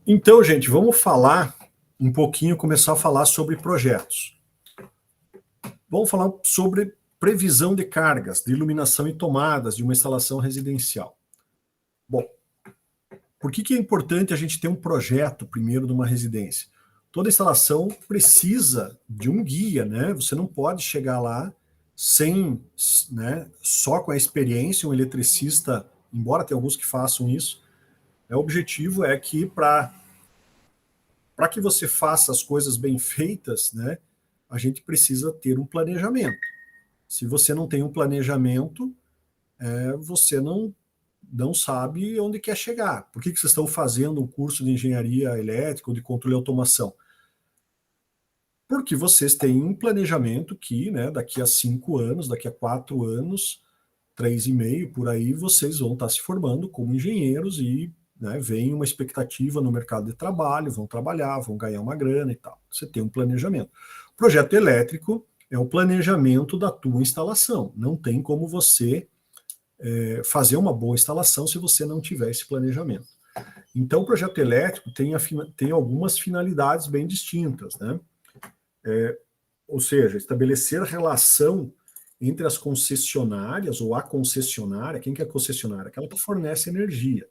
Então, gente, vamos falar um pouquinho, começar a falar sobre projetos. Vamos falar sobre previsão de cargas, de iluminação e tomadas de uma instalação residencial. Bom, por que é importante a gente ter um projeto primeiro de uma residência? Toda instalação precisa de um guia, né? Você não pode chegar lá sem, né, só com a experiência, um eletricista, embora tenha alguns que façam isso. O objetivo é que para que você faça as coisas bem feitas, né, a gente precisa ter um planejamento. Se você não tem um planejamento, você não sabe onde quer chegar. Por que vocês estão fazendo um curso de engenharia elétrica ou de controle e automação? Porque vocês têm um planejamento que, né, daqui a 5 anos, daqui a 4 anos, 3,5, por aí, vocês vão estar se formando como engenheiros e, né, vem uma expectativa no mercado de trabalho, vão trabalhar, vão ganhar uma grana e tal. Você tem um planejamento. Projeto elétrico é o planejamento da tua instalação. Não tem como você fazer uma boa instalação se você não tiver esse planejamento. Então, o projeto elétrico tem algumas finalidades bem distintas, né? Ou seja, estabelecer relação entre as concessionárias ou a concessionária, quem que é a concessionária? Aquela que fornece energia,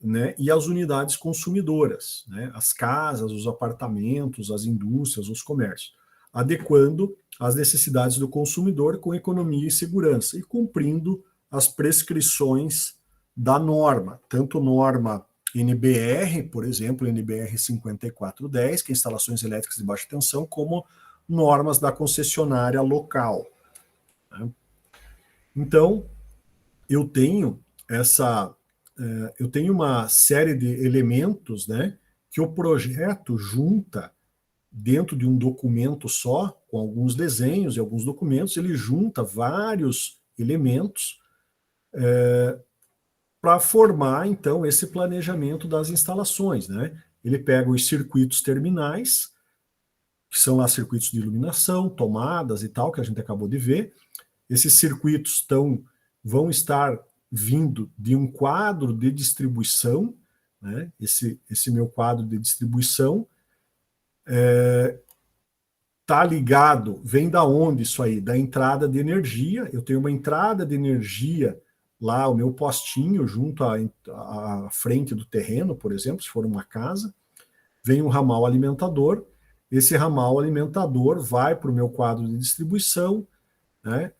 né? E as unidades consumidoras, né? As casas, os apartamentos, as indústrias, os comércios, adequando as necessidades do consumidor com economia e segurança e cumprindo as prescrições da norma, tanto norma NBR, por exemplo, NBR 5410, que é instalações elétricas de baixa tensão, como normas da concessionária local. Né? Então, eu tenho uma série de elementos, né, que o projeto junta dentro de um documento só, com alguns desenhos e alguns documentos, ele junta vários elementos para formar, então, esse planejamento das instalações, né? Ele pega os circuitos terminais, que são lá circuitos de iluminação, tomadas e tal, que a gente acabou de ver. Esses circuitos vão estar vindo de um quadro de distribuição, né? Esse meu quadro de distribuição está ligado, vem da onde isso aí? Da entrada de energia. Eu tenho uma entrada de energia lá, o meu postinho junto à frente do terreno, por exemplo, se for uma casa, vem um ramal alimentador, esse ramal alimentador vai para o meu quadro de distribuição, né,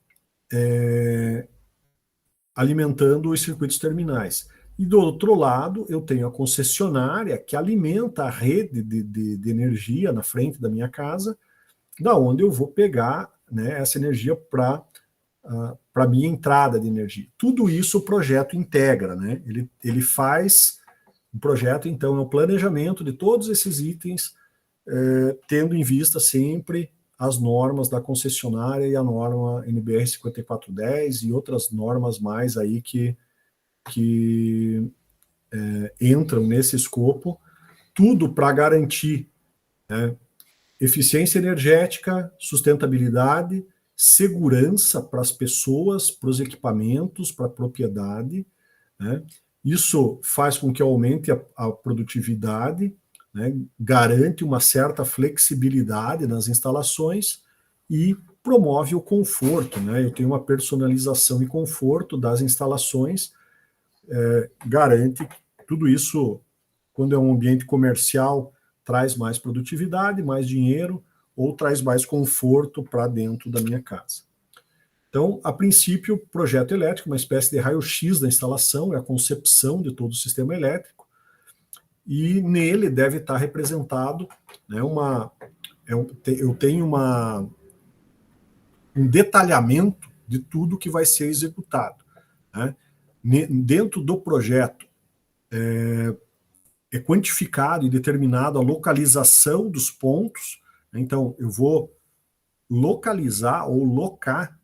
alimentando os circuitos terminais. E do outro lado, eu tenho a concessionária que alimenta a rede de energia na frente da minha casa, da onde eu vou pegar, né, essa energia para a minha entrada de energia. Tudo isso o projeto integra, né? Ele faz o projeto, então, é o planejamento de todos esses itens, tendo em vista sempre as normas da concessionária e a norma NBR 5410 e outras normas mais aí que entram nesse escopo, tudo para garantir, né, eficiência energética, sustentabilidade, segurança para as pessoas, para os equipamentos, para a propriedade, né? Isso faz com que aumente a produtividade, né? Garante uma certa flexibilidade nas instalações e promove o conforto, né? Eu tenho uma personalização e conforto das instalações, garante tudo isso. Quando é um ambiente comercial, traz mais produtividade, mais dinheiro, ou traz mais conforto para dentro da minha casa. Então, a princípio, o projeto elétrico, uma espécie de raio-x da instalação, é a concepção de todo o sistema elétrico, e nele deve estar representado, né, eu tenho um detalhamento de tudo que vai ser executado. Né? Dentro do projeto, é quantificado e determinado a localização dos pontos. Então, eu vou localizar ou locar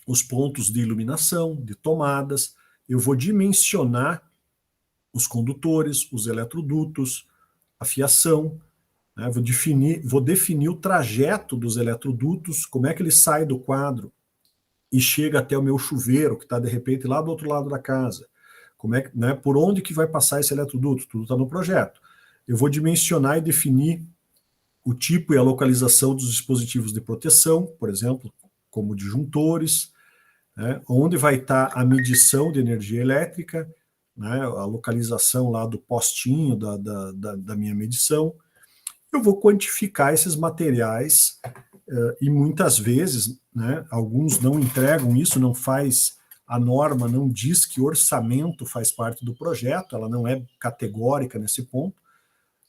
os pontos de iluminação, de tomadas, eu vou dimensionar os condutores, os eletrodutos, a fiação, né? Vou definir o trajeto dos eletrodutos, como é que ele sai do quadro e chega até o meu chuveiro, que está, de repente, lá do outro lado da casa. Como é que, né, por onde que vai passar esse eletroduto? Tudo está no projeto. Eu vou dimensionar e definir o tipo e a localização dos dispositivos de proteção, por exemplo, como disjuntores, né, onde vai estar a medição de energia elétrica, né, a localização lá do postinho da minha medição. Eu vou quantificar esses materiais e muitas vezes, né, alguns não entregam isso, não faz, a norma não diz que orçamento faz parte do projeto, ela não é categórica nesse ponto,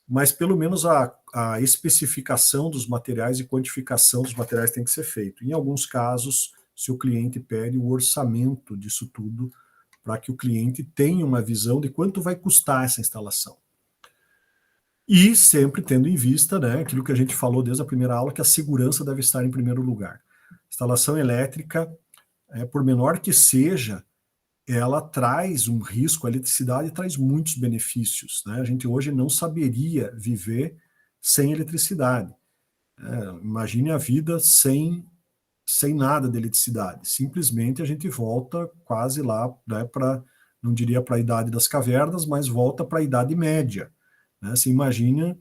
mas pelo menos a especificação dos materiais e quantificação dos materiais tem que ser feito. Em alguns casos, se o cliente pede o orçamento disso tudo, para que o cliente tenha uma visão de quanto vai custar essa instalação. E sempre tendo em vista, né, aquilo que a gente falou desde a primeira aula, que a segurança deve estar em primeiro lugar. Instalação elétrica, por menor que seja, ela traz um risco, a eletricidade traz muitos benefícios, né? A gente hoje não saberia viver sem eletricidade. Imagine a vida sem nada de eletricidade. Simplesmente a gente volta quase lá, né, não diria para a idade das cavernas, mas volta para a Idade Média. Né? Você imagina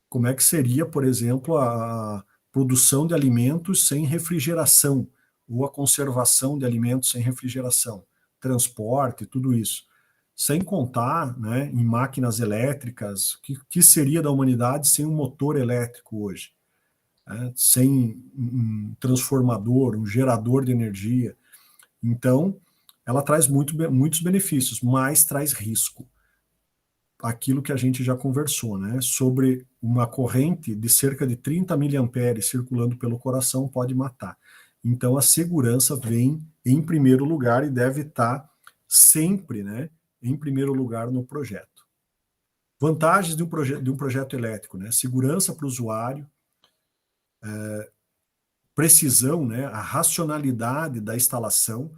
como é que seria, por exemplo, a produção de alimentos sem refrigeração, ou a conservação de alimentos sem refrigeração, transporte, tudo isso. Sem contar, né, em máquinas elétricas, o que seria da humanidade sem um motor elétrico hoje? Sem um transformador, um gerador de energia. Então, ela traz muitos benefícios, mas traz risco. Aquilo que a gente já conversou, né? Sobre uma corrente de cerca de 30 miliamperes circulando pelo coração pode matar. Então, a segurança vem em primeiro lugar e deve estar sempre, né, em primeiro lugar no projeto. Vantagens de um projeto elétrico, né? Segurança para o usuário, precisão, né, a racionalidade da instalação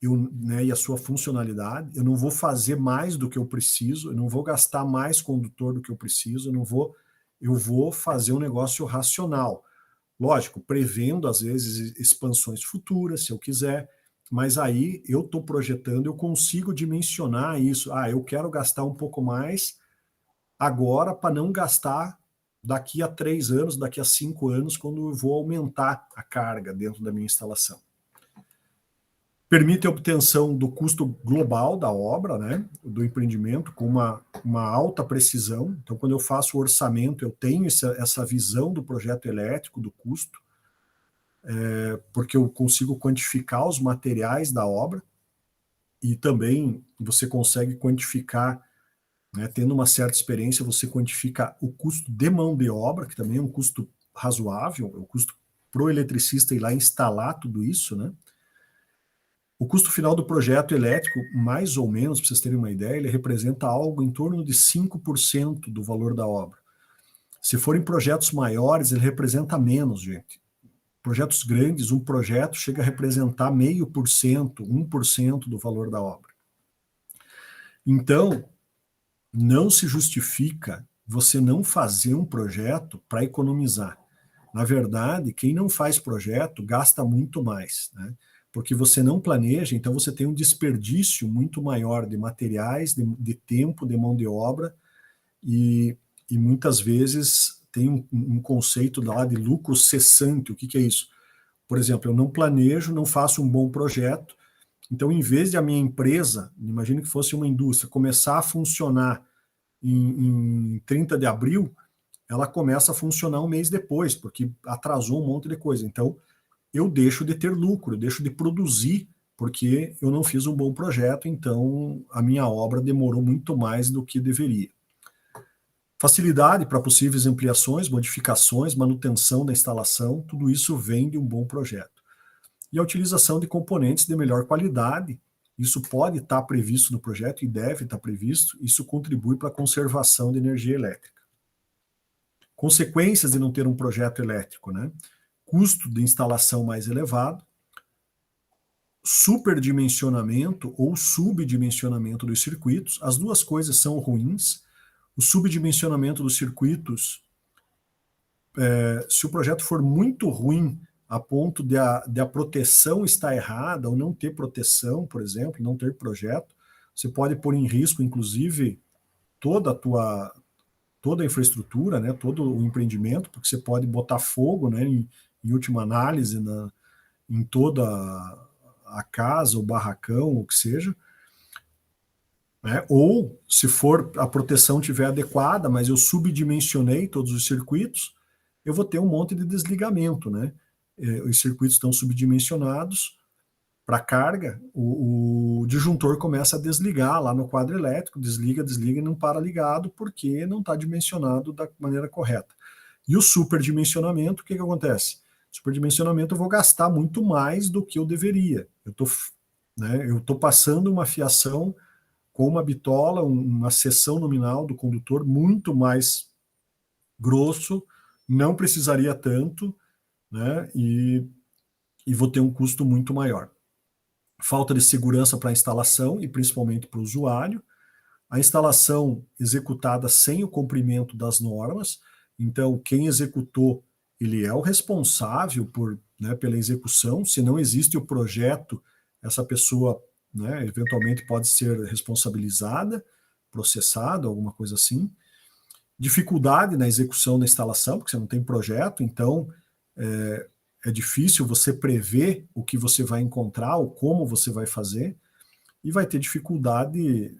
né, e a sua funcionalidade. Eu não vou fazer mais do que eu preciso, eu não vou gastar mais condutor do que eu preciso, eu vou fazer um negócio racional. Lógico, prevendo, às vezes, expansões futuras, se eu quiser, mas aí eu estou projetando, eu consigo dimensionar isso. Eu quero gastar um pouco mais agora para não gastar daqui a 3 anos, daqui a 5 anos, quando eu vou aumentar a carga dentro da minha instalação. Permite a obtenção do custo global da obra, né, do empreendimento, com uma alta precisão. Então, quando eu faço o orçamento, eu tenho essa visão do projeto elétrico, do custo, porque eu consigo quantificar os materiais da obra, e também você consegue quantificar, né, tendo uma certa experiência, você quantifica o custo de mão de obra, que também é um custo razoável, é um custo para o eletricista ir lá instalar tudo isso, né? O custo final do projeto elétrico, mais ou menos, para vocês terem uma ideia, ele representa algo em torno de 5% do valor da obra. Se forem projetos maiores, ele representa menos, gente. Projetos grandes, um projeto chega a representar 0,5%, 1% do valor da obra. Então, não se justifica você não fazer um projeto para economizar. Na verdade, quem não faz projeto gasta muito mais, né? Porque você não planeja, então você tem um desperdício muito maior de materiais, de tempo, de mão de obra, e muitas vezes tem um conceito lá de lucro cessante. O que é isso? Por exemplo, eu não planejo, não faço um bom projeto, então em vez de a minha empresa, imagine que fosse uma indústria, começar a funcionar em 30 de abril, ela começa a funcionar um mês depois, porque atrasou um monte de coisa. Então, eu deixo de ter lucro, eu deixo de produzir, porque eu não fiz um bom projeto, então a minha obra demorou muito mais do que deveria. Facilidade para possíveis ampliações, modificações, manutenção da instalação, tudo isso vem de um bom projeto. E a utilização de componentes de melhor qualidade, isso pode estar previsto no projeto e deve estar previsto, isso contribui para a conservação de energia elétrica. Consequências de não ter um projeto elétrico, né? Custo de instalação mais elevado, superdimensionamento ou subdimensionamento dos circuitos, as duas coisas são ruins. O subdimensionamento dos circuitos, se o projeto for muito ruim, a ponto de a proteção estar errada, ou não ter proteção, por exemplo, não ter projeto, você pode pôr em risco, inclusive, toda a infraestrutura, né, todo o empreendimento, porque você pode botar fogo, né, em última análise, em toda a casa, o barracão, o que seja, né? Ou, se for a proteção tiver adequada, mas eu subdimensionei todos os circuitos, eu vou ter um monte de desligamento, né? Os circuitos estão subdimensionados para carga, o disjuntor começa a desligar lá no quadro elétrico, desliga e não para ligado porque não está dimensionado da maneira correta. E o superdimensionamento, o que acontece? Superdimensionamento eu vou gastar muito mais do que eu deveria. Eu tô passando uma fiação com uma bitola, uma seção nominal do condutor muito mais grosso, não precisaria tanto, né? E vou ter um custo muito maior. Falta de segurança para a instalação e principalmente para o usuário. A instalação executada sem o cumprimento das normas. Então, quem executou, ele é o responsável pela execução. Se não existe o projeto, essa pessoa, né, eventualmente pode ser responsabilizada, processada, alguma coisa assim. Dificuldade na execução da instalação, porque você não tem projeto, então é difícil você prever o que você vai encontrar, ou como você vai fazer, e vai ter dificuldade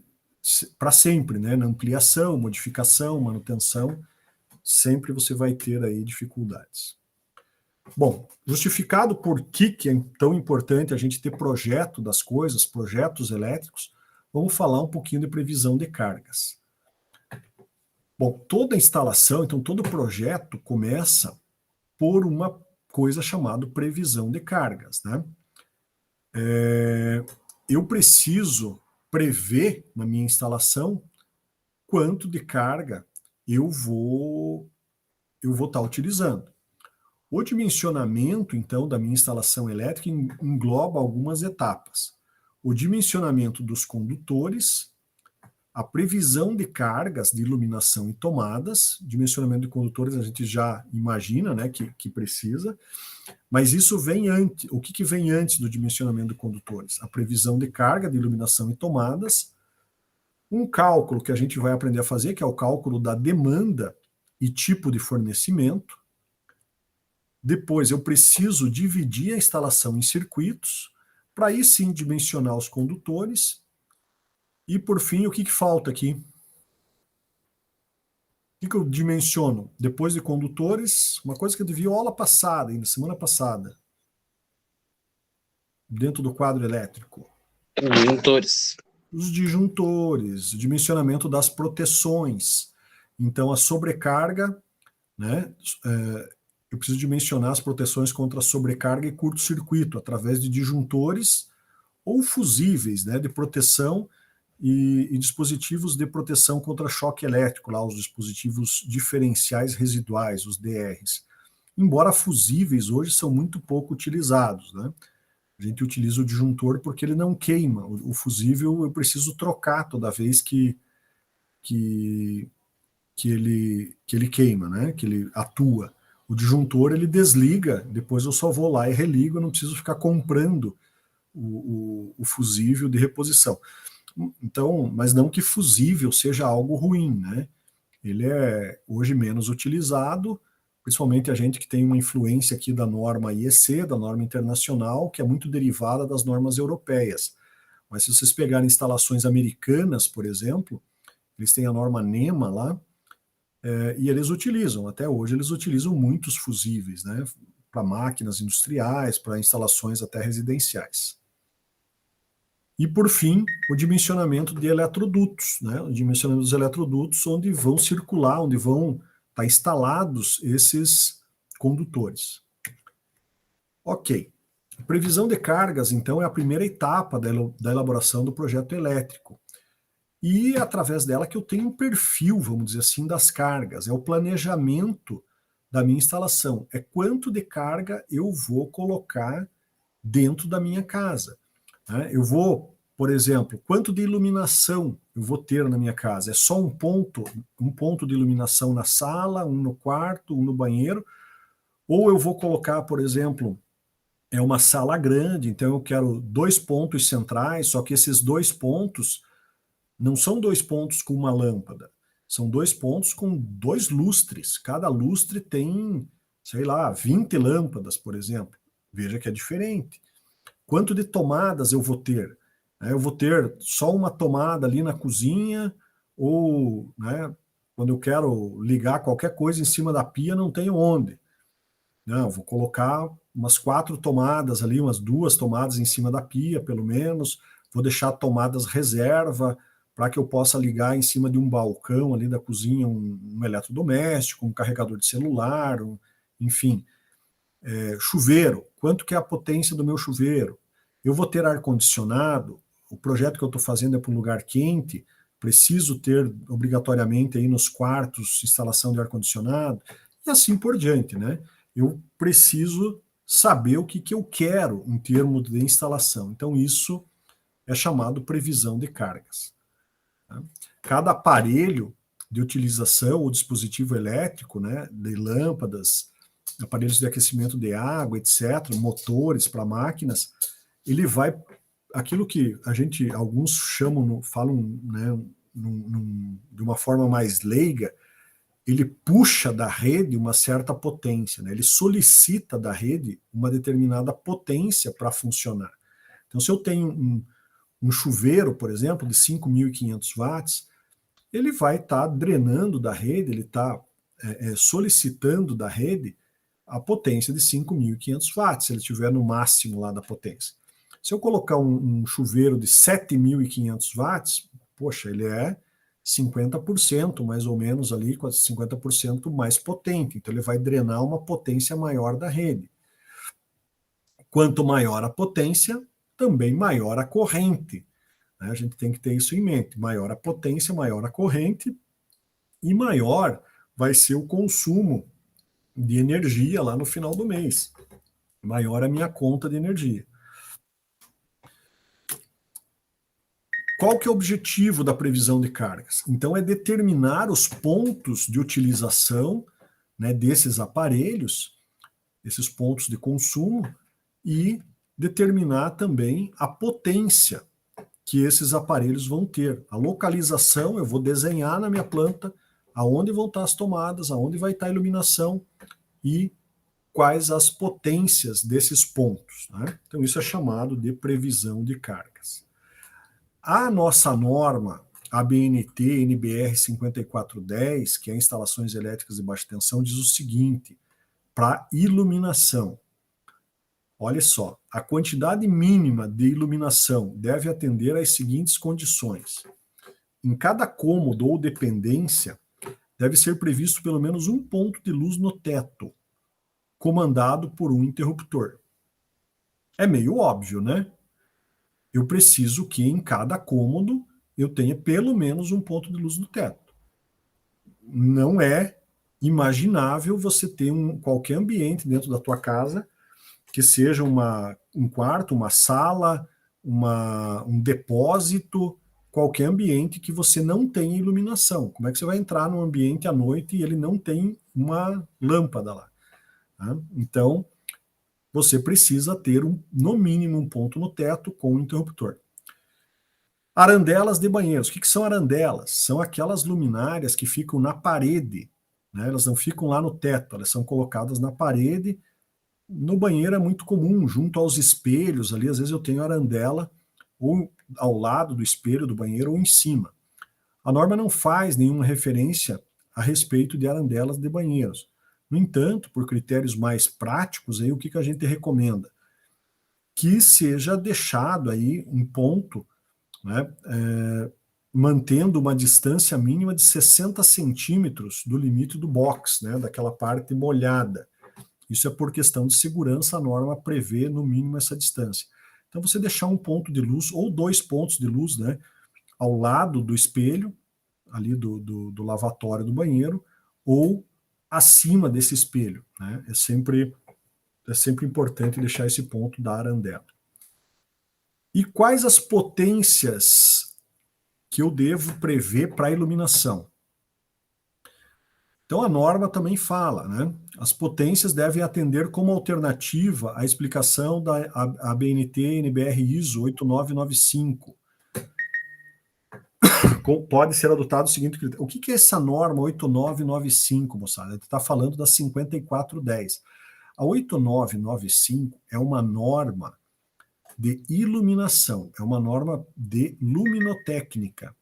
para sempre, né? Na ampliação, modificação, manutenção, sempre você vai ter aí dificuldades. Bom, justificado por que é tão importante a gente ter projeto das coisas, projetos elétricos, vamos falar um pouquinho de previsão de cargas. Bom, toda instalação, então todo projeto começa por uma coisa chamada previsão de cargas, né? Eu preciso prever na minha instalação quanto de carga eu vou estar utilizando. O dimensionamento, então, da minha instalação elétrica engloba algumas etapas. O dimensionamento dos condutores, a previsão de cargas de iluminação e tomadas. Dimensionamento de condutores a gente já imagina, né, que precisa, mas isso vem antes. O que vem antes do dimensionamento de condutores? A previsão de carga de iluminação e tomadas, um cálculo que a gente vai aprender a fazer, que é o cálculo da demanda e tipo de fornecimento. Depois eu preciso dividir a instalação em circuitos, para aí sim dimensionar os condutores. E por fim, o que falta aqui? O que eu dimensiono? Depois de condutores, uma coisa que eu devia aula passada, ainda semana passada, dentro do quadro elétrico. Disjuntores. Os disjuntores, o dimensionamento das proteções. Então, a sobrecarga, né? Eu preciso dimensionar as proteções contra sobrecarga e curto-circuito através de disjuntores ou fusíveis, né, de proteção e dispositivos de proteção contra choque elétrico, lá os dispositivos diferenciais residuais, os DRs. Embora fusíveis hoje são muito pouco utilizados, né? A gente utiliza o disjuntor porque ele não queima. O fusível eu preciso trocar toda vez que ele queima, né? Que ele atua. O disjuntor ele desliga, depois eu só vou lá e religo, eu não preciso ficar comprando o fusível de reposição. Então, mas não que fusível seja algo ruim, né? Ele é hoje menos utilizado, principalmente a gente que tem uma influência aqui da norma IEC, da norma internacional, que é muito derivada das normas europeias. Mas se vocês pegarem instalações americanas, por exemplo, eles têm a norma NEMA lá, e eles utilizam, até hoje eles utilizam muitos fusíveis, né? Para máquinas industriais, para instalações até residenciais. E, por fim, o dimensionamento de eletrodutos, né? O dimensionamento dos eletrodutos, onde vão circular, onde vão estar instalados esses condutores. Ok. Previsão de cargas, então, é a primeira etapa da elaboração do projeto elétrico. E, através dela, que eu tenho um perfil, vamos dizer assim, das cargas. É o planejamento da minha instalação. É quanto de carga eu vou colocar dentro da minha casa. Eu vou, por exemplo, quanto de iluminação eu vou ter na minha casa? É só um ponto de iluminação na sala, um no quarto, um no banheiro? Ou eu vou colocar, por exemplo, uma sala grande, então eu quero 2 pontos centrais, só que esses 2 pontos não são 2 pontos com uma lâmpada, são 2 pontos com 2 lustres. Cada lustre tem, sei lá, 20 lâmpadas, por exemplo. Veja que é diferente. Quanto de tomadas eu vou ter? Eu vou ter só uma tomada ali na cozinha, ou, né, quando eu quero ligar qualquer coisa em cima da pia, não tenho onde. Não, vou colocar umas 4 tomadas ali, umas 2 tomadas em cima da pia, pelo menos. Vou deixar tomadas reserva para que eu possa ligar em cima de um balcão ali da cozinha um eletrodoméstico, um carregador de celular, enfim. Chuveiro, quanto que é a potência do meu chuveiro? Eu vou ter ar-condicionado, o projeto que eu estou fazendo é para um lugar quente, preciso ter obrigatoriamente aí nos quartos instalação de ar-condicionado, e assim por diante, né? Eu preciso saber o que eu quero em termos de instalação. Então, isso é chamado previsão de cargas. Tá? Cada aparelho de utilização ou dispositivo elétrico, né, de lâmpadas, aparelhos de aquecimento de água, etc., motores para máquinas, ele vai, aquilo que alguns chamam, falam, né, de uma forma mais leiga, ele puxa da rede uma certa potência, né? Ele solicita da rede uma determinada potência para funcionar. Então, se eu tenho um chuveiro, por exemplo, de 5.500 watts, ele vai estar drenando da rede, ele está solicitando da rede a potência de 5.500 watts, se ele estiver no máximo lá da potência. Se eu colocar um chuveiro de 7.500 watts, poxa, ele é 50% mais ou menos ali, 50% mais potente. Então ele vai drenar uma potência maior da rede. Quanto maior a potência, também maior a corrente. A gente tem que ter isso em mente. Maior a potência, maior a corrente e maior vai ser o consumo de energia lá no final do mês. Maior a minha conta de energia. Qual que é o objetivo da previsão de cargas? Então, é determinar os pontos de utilização, né, desses aparelhos, esses pontos de consumo, e determinar também a potência que esses aparelhos vão ter. A localização, eu vou desenhar na minha planta aonde vão estar as tomadas, aonde vai estar a iluminação e quais as potências desses pontos. Né? Então, isso é chamado de previsão de cargas. A nossa norma, a ABNT NBR 5410, que é instalações elétricas de baixa tensão, diz o seguinte, para iluminação. Olha só, a quantidade mínima de iluminação deve atender às seguintes condições. Em cada cômodo ou dependência, deve ser previsto pelo menos um ponto de luz no teto, comandado por um interruptor. É meio óbvio, né? Eu preciso que em cada cômodo eu tenha pelo menos um ponto de luz no teto. Não é imaginável você ter qualquer ambiente dentro da tua casa que seja um quarto, uma sala, um depósito, qualquer ambiente que você não tenha iluminação. Como é que você vai entrar num ambiente à noite e ele não tem uma lâmpada lá? Tá? Então, você precisa ter, no mínimo, um ponto no teto com um interruptor. Arandelas de banheiros. O que são arandelas? São aquelas luminárias que ficam na parede. Né? Elas não ficam lá no teto, elas são colocadas na parede. No banheiro é muito comum, junto aos espelhos ali, às vezes eu tenho arandela ou ao lado do espelho do banheiro ou em cima. A norma não faz nenhuma referência a respeito de arandelas de banheiros. No entanto, por critérios mais práticos, aí, o que a gente recomenda? Que seja deixado aí um ponto, né, mantendo uma distância mínima de 60 centímetros do limite do box, né, daquela parte molhada. Isso é por questão de segurança, a norma prevê no mínimo essa distância. Então você deixar um ponto de luz, ou 2 pontos de luz, né, ao lado do espelho, ali do lavatório do banheiro, ou acima desse espelho. Né? É sempre importante deixar esse ponto da arandela. E quais as potências que eu devo prever para a iluminação? Então a norma também fala, né? As potências devem atender como alternativa à explicação da ABNT NBR ISO 8995. pode ser adotado o seguinte critério. O que é essa norma 8995, moçada? Está falando da 5410. A 8995 é uma norma de iluminação, é uma norma de luminotécnica.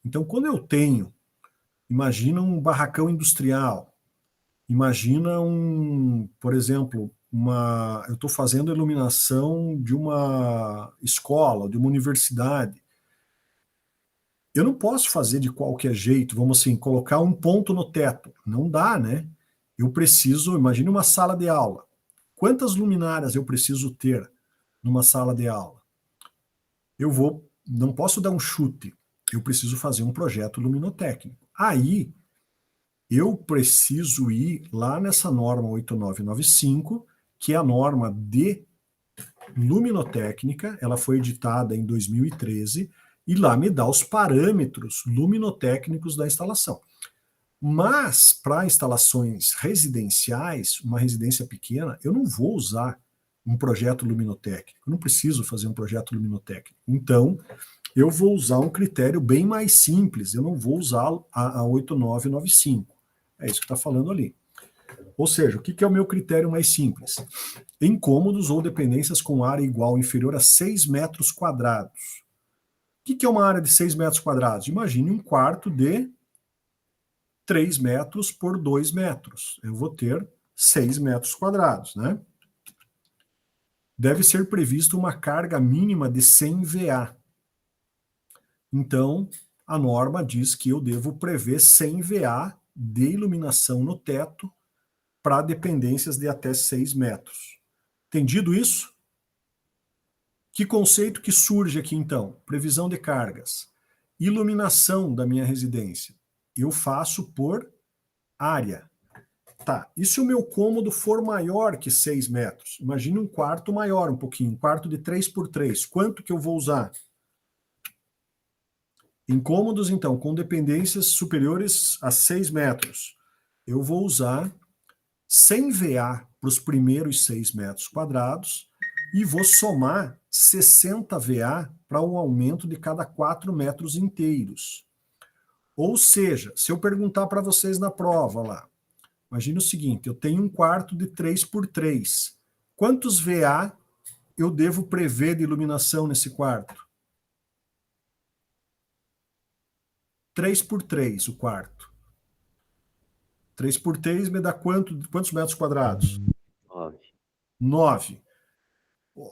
Então, quando eu tenho, imagina um barracão industrial, imagina por exemplo, eu estou fazendo a iluminação de uma escola, de uma universidade. Eu não posso fazer de qualquer jeito, vamos assim, colocar um ponto no teto. Não dá, né? Eu preciso, imagine uma sala de aula. Quantas luminárias eu preciso ter numa sala de aula? Não posso dar um chute. Eu preciso fazer um projeto luminotécnico. Aí, eu preciso ir lá nessa norma 8995, que é a norma de luminotécnica, ela foi editada em 2013, e lá me dá os parâmetros luminotécnicos da instalação. Mas, para instalações residenciais, uma residência pequena, eu não vou usar um projeto luminotécnico, eu não preciso fazer um projeto luminotécnico. Então, eu vou usar um critério bem mais simples, eu não vou usar a 8995. É isso que está falando ali. Ou seja, o que é o meu critério mais simples? Incômodos ou dependências com área igual ou inferior a 6 metros quadrados. O que é uma área de 6 metros quadrados? Imagine um quarto de 3 metros por 2 metros. Eu vou ter 6 metros quadrados, né? Deve ser previsto uma carga mínima de 100 VA. Então, a norma diz que eu devo prever 100 VA de iluminação no teto para dependências de até 6 metros. Entendido isso? Que conceito que surge aqui, então? Previsão de cargas. Iluminação da minha residência. Eu faço por área. Tá, e se o meu cômodo for maior que 6 metros? Imagine um quarto maior um pouquinho, um quarto de 3 por 3. Quanto que eu vou usar? Em cômodos, então, com dependências superiores a 6 metros, eu vou usar 100 VA para os primeiros 6 metros quadrados e vou somar 60 VA para um aumento de cada 4 metros inteiros. Ou seja, se eu perguntar para vocês na prova lá, imagina o seguinte, eu tenho um quarto de 3 por 3. Quantos VA eu devo prever de iluminação nesse quarto? 3 por 3 o quarto. 3 por 3 me dá quantos metros quadrados? 9. 9.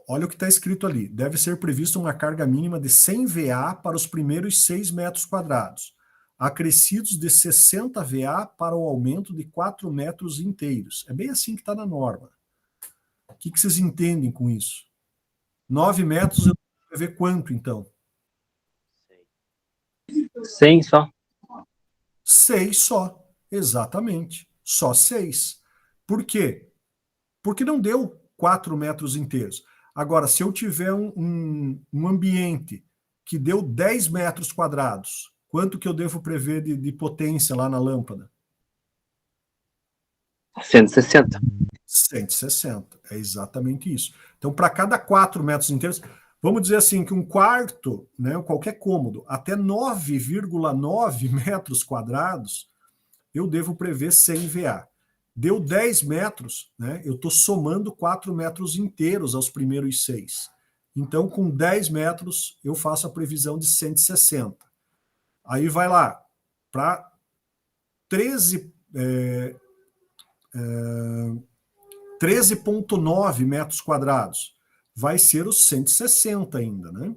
Olha o que está escrito ali. Deve ser prevista uma carga mínima de 100 VA para os primeiros 6 metros quadrados, acrescidos de 60 VA para o aumento de 4 metros inteiros. É bem assim que está na norma. O que vocês entendem com isso? 9 metros, eu vou ver quanto, então? 100 só. 6 só. Exatamente. Só 6. Por quê? Porque não deu 4 metros inteiros. Agora, se eu tiver um ambiente que deu 10 metros quadrados, quanto que eu devo prever de potência lá na lâmpada? 160. 160. É exatamente isso. Então, para cada 4 metros inteiros, vamos dizer assim, que um quarto, né, qualquer cômodo, até 9,9 metros quadrados, eu devo prever 100 VA. Deu 10 metros, né, eu estou somando 4 metros inteiros aos primeiros 6. Então, com 10 metros, eu faço a previsão de 160. Aí vai lá, para 13,9 metros quadrados. Vai ser os 160 ainda, né?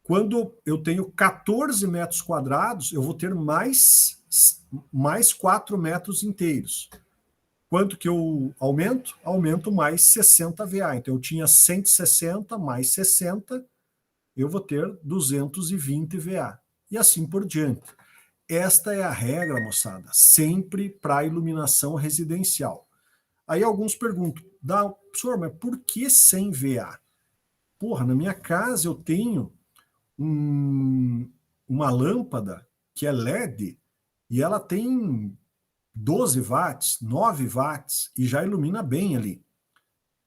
Quando eu tenho 14 metros quadrados, eu vou ter mais 4 metros inteiros. Quanto que eu aumento? Aumento mais 60 VA. Então, eu tinha 160 mais 60, eu vou ter 220 VA. E assim por diante. Esta é a regra, moçada, sempre para iluminação residencial. Aí alguns perguntam, professor, mas por que 100 VA? Porra, na minha casa eu tenho uma lâmpada que é LED e ela tem 12 watts, 9 watts e já ilumina bem ali.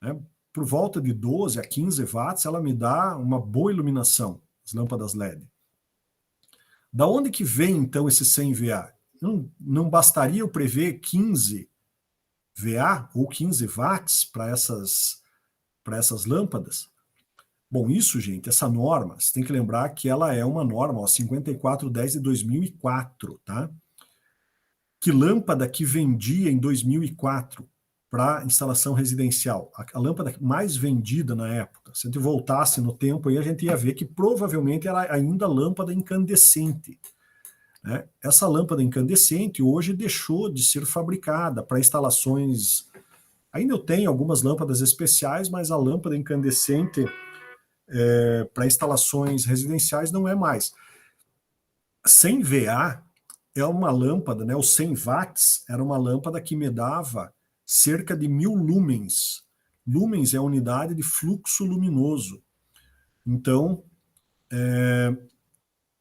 Né? Por volta de 12 a 15 watts ela me dá uma boa iluminação, as lâmpadas LED. Da onde que vem, então, esse 100 VA? Não bastaria eu prever 15 VA ou 15 watts para essas lâmpadas? Bom, isso, gente, essa norma, você tem que lembrar que ela é uma norma, ó, 5410 de 2004, tá? Que lâmpada que vendia em 2004 para instalação residencial? A lâmpada mais vendida na época, se a gente voltasse no tempo, aí a gente ia ver que provavelmente era ainda lâmpada incandescente. Né? Essa lâmpada incandescente hoje deixou de ser fabricada para instalações. Ainda eu tenho algumas lâmpadas especiais, mas a lâmpada incandescente para instalações residenciais não é mais. 100 VA é uma lâmpada, né? O 100 watts era uma lâmpada que me dava cerca de 1000 lumens. Lumens é a unidade de fluxo luminoso. Então,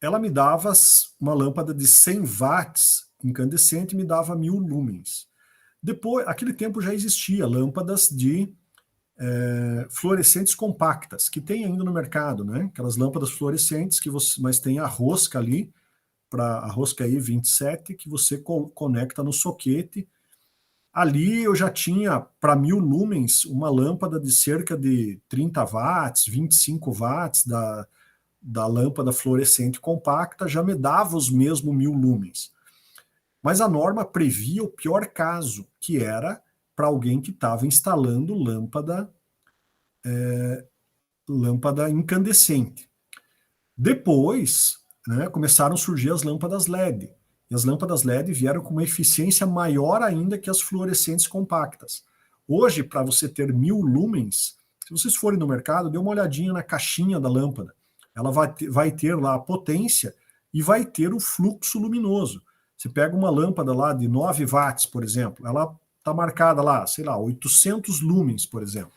ela me dava uma lâmpada de 100 watts incandescente, me dava 1000 lumens. Depois, aquele tempo já existia lâmpadas de fluorescentes compactas, que tem ainda no mercado, né? Aquelas lâmpadas fluorescentes que você, mas tem a rosca ali, para a rosca I27, que você conecta no soquete. Ali eu já tinha, para 1000 lumens, uma lâmpada de cerca de 30 watts, 25 watts da lâmpada fluorescente compacta, já me dava os mesmos 1000 lumens. Mas a norma previa o pior caso, que era para alguém que estava instalando lâmpada incandescente. Depois, né, começaram a surgir as lâmpadas LED. E as lâmpadas LED vieram com uma eficiência maior ainda que as fluorescentes compactas. Hoje, para você ter 1000 lumens, se vocês forem no mercado, dê uma olhadinha na caixinha da lâmpada. Ela vai ter lá a potência e vai ter o fluxo luminoso. Você pega uma lâmpada lá de 9 watts, por exemplo, ela está marcada lá, sei lá, 800 lumens, por exemplo.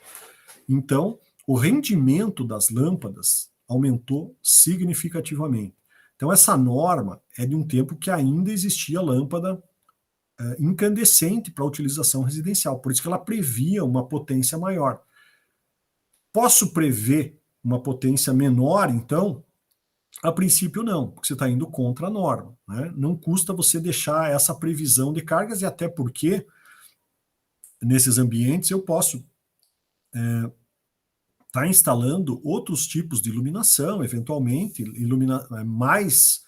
Então, o rendimento das lâmpadas aumentou significativamente. Então, essa norma é de um tempo que ainda existia lâmpada incandescente para utilização residencial, por isso que ela previa uma potência maior. Posso prever uma potência menor, então? A princípio, não, porque você está indo contra a norma. Né? Não custa você deixar essa previsão de cargas, e até porque, nesses ambientes, eu posso está instalando outros tipos de iluminação, eventualmente, mais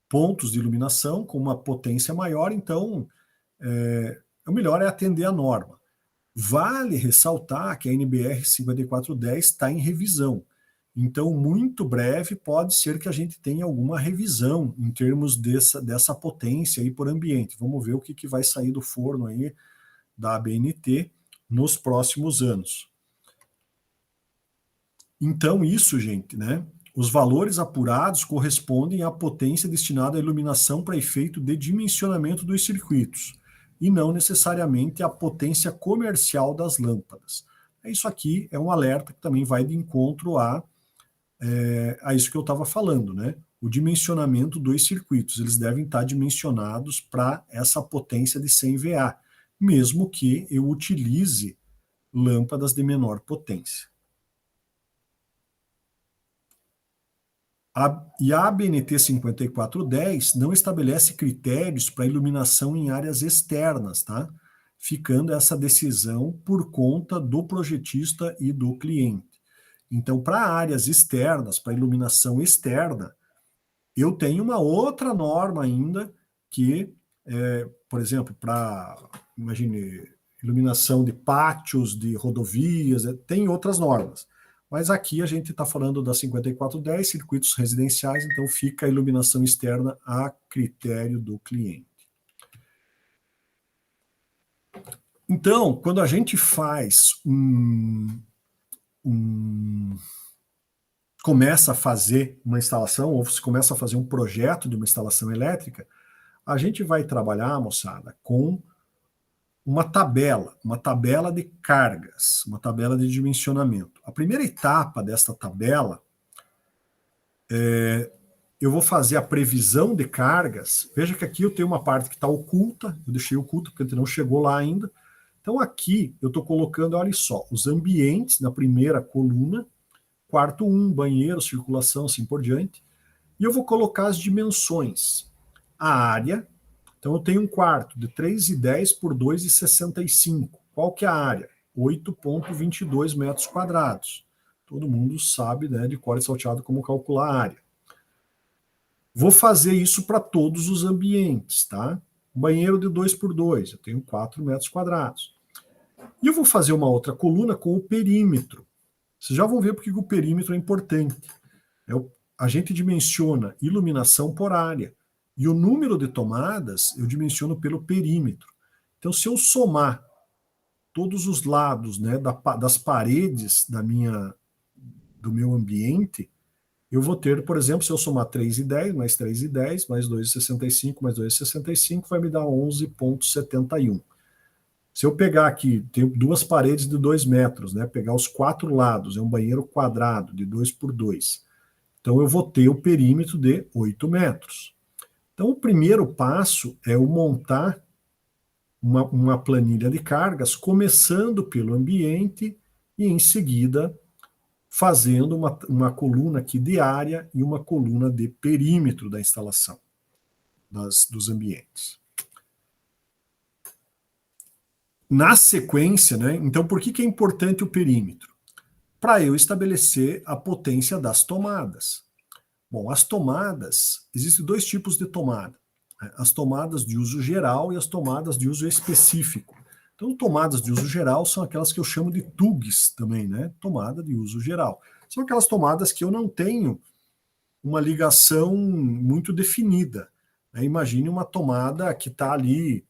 pontos de iluminação com uma potência maior, então o melhor é atender a norma. Vale ressaltar que a NBR 5410 está em revisão, então muito breve pode ser que a gente tenha alguma revisão em termos dessa potência aí por ambiente. Vamos ver o que vai sair do forno aí da ABNT nos próximos anos. Então, isso, gente, né? Os valores apurados correspondem à potência destinada à iluminação para efeito de dimensionamento dos circuitos, e não necessariamente à potência comercial das lâmpadas. Isso aqui é um alerta que também vai de encontro a isso que eu estava falando, né? O dimensionamento dos circuitos, eles devem estar dimensionados para essa potência de 100 VA, mesmo que eu utilize lâmpadas de menor potência. E a ABNT 5410 não estabelece critérios para iluminação em áreas externas, tá? Ficando essa decisão por conta do projetista e do cliente. Então, para áreas externas, para iluminação externa, eu tenho uma outra norma ainda que, por exemplo, para, imagine, iluminação de pátios, de rodovias, tem outras normas. Mas aqui a gente está falando da 5410, circuitos residenciais, então fica a iluminação externa a critério do cliente. Então, quando a gente faz começa a fazer uma instalação, ou se começa a fazer um projeto de uma instalação elétrica, a gente vai trabalhar, moçada, com uma tabela de cargas, uma tabela de dimensionamento. A primeira etapa desta tabela, eu vou fazer a previsão de cargas. Veja que aqui eu tenho uma parte que está oculta, eu deixei oculta porque não chegou lá ainda. Então aqui eu estou colocando, olha só, os ambientes na primeira coluna, quarto 1, banheiro, circulação, assim por diante. E eu vou colocar as dimensões. A área, então eu tenho um quarto de 3,10 por 2,65. Qual que é a área? 8,22 metros quadrados. Todo mundo sabe, né, de cor e salteado como calcular a área. Vou fazer isso para todos os ambientes, tá? Banheiro de 2 por 2, eu tenho 4 metros quadrados. E eu vou fazer uma outra coluna com o perímetro. Vocês já vão ver porque o perímetro é importante. A gente dimensiona iluminação por área. E o número de tomadas eu dimensiono pelo perímetro. Então, se eu somar todos os lados, né, das paredes do meu ambiente, eu vou ter, por exemplo, se eu somar 3,10 mais 3,10 mais 2,65 mais 2,65, vai me dar 11,71. Se eu pegar aqui, tenho duas paredes de 2 metros, né, pegar os 4 lados, é um banheiro quadrado de 2 por 2. Então eu vou ter o perímetro de 8 metros. Então o primeiro passo é eu montar uma planilha de cargas, começando pelo ambiente e em seguida fazendo uma coluna aqui de área e uma coluna de perímetro da instalação dos ambientes. Na sequência, né, então por que é importante o perímetro? Para eu estabelecer a potência das tomadas. Bom, as tomadas, existem dois tipos de tomada. As tomadas de uso geral e as tomadas de uso específico. Então, tomadas de uso geral são aquelas que eu chamo de TUGs também, né? Tomada de uso geral. São aquelas tomadas que eu não tenho uma ligação muito definida. Imagine uma tomada que está ali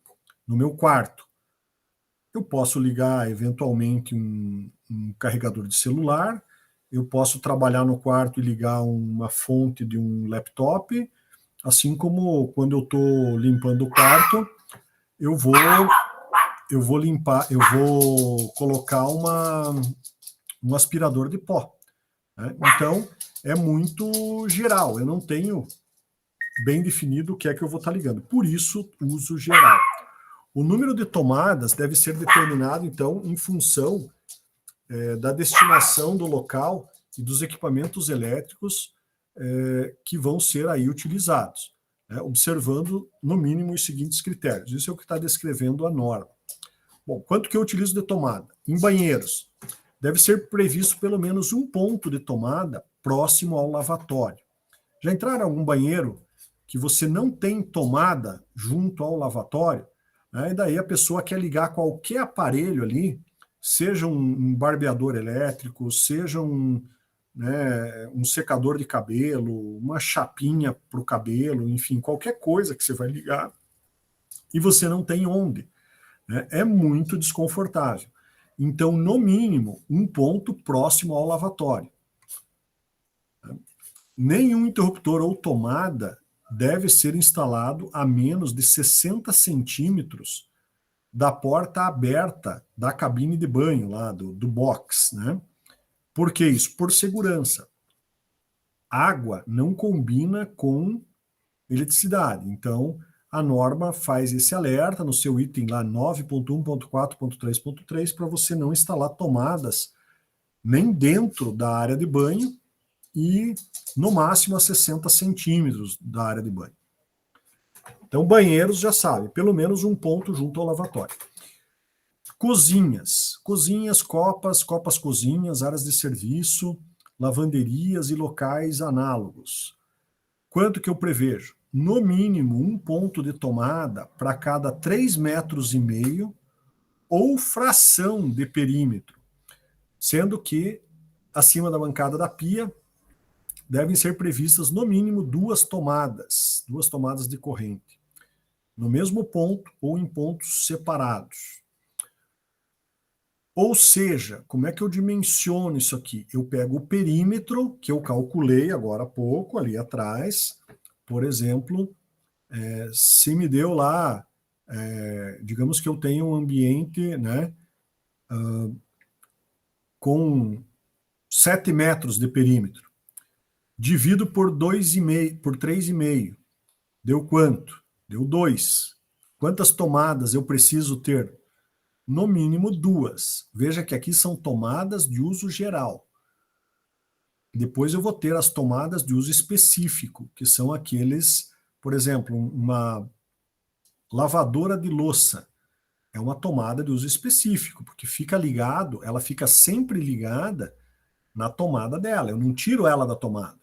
no meu quarto. Eu posso ligar, eventualmente, um carregador de celular, eu posso trabalhar no quarto e ligar uma fonte de um laptop, assim como quando eu estou limpando o quarto, eu vou limpar, eu vou colocar um aspirador de pó. Né? Então, é muito geral, eu não tenho bem definido o que é que eu vou estar ligando. Por isso, uso geral. O número de tomadas deve ser determinado, então, em função da destinação do local e dos equipamentos elétricos que vão ser aí utilizados, né? Observando, no mínimo, os seguintes critérios. Isso é o que está descrevendo a norma. Bom, quanto que eu utilizo de tomada? Em banheiros, deve ser previsto pelo menos um ponto de tomada próximo ao lavatório. Já entraram em algum banheiro que você não tem tomada junto ao lavatório, né? E daí a pessoa quer ligar qualquer aparelho ali, seja um barbeador elétrico, seja um secador de cabelo, uma chapinha para o cabelo, enfim, qualquer coisa que você vai ligar e você não tem onde. Né? É muito desconfortável. Então, no mínimo, um ponto próximo ao lavatório. Nenhum interruptor ou tomada deve ser instalado a menos de 60 centímetros da porta aberta da cabine de banho, lá do box. Né? Por que isso? Por segurança. Água não combina com eletricidade. Então, a norma faz esse alerta no seu item lá 9.1.4.3.3 para você não instalar tomadas nem dentro da área de banho e no máximo a 60 centímetros da área de banho. Então, banheiros já sabe, pelo menos um ponto junto ao lavatório. Cozinhas, copas, cozinhas, áreas de serviço, lavanderias e locais análogos. Quanto que eu prevejo? No mínimo, um ponto de tomada para cada 3,5 metros ou fração de perímetro, sendo que acima da bancada da pia devem ser previstas no mínimo duas tomadas de corrente, no mesmo ponto ou em pontos separados. Ou seja, como é que eu dimensiono isso aqui? Eu pego o perímetro que eu calculei agora há pouco, ali atrás, por exemplo, se me deu lá, digamos que eu tenho um ambiente, né, com 7 metros de perímetro, divido por 2,5, por 3,5, deu quanto? Deu 2. Quantas tomadas eu preciso ter? No mínimo 2. Veja que aqui são tomadas de uso geral. Depois eu vou ter as tomadas de uso específico, que são aqueles, por exemplo, uma lavadora de louça. É uma tomada de uso específico, porque fica ligado, ela fica sempre ligada na tomada dela. Eu não tiro ela da tomada.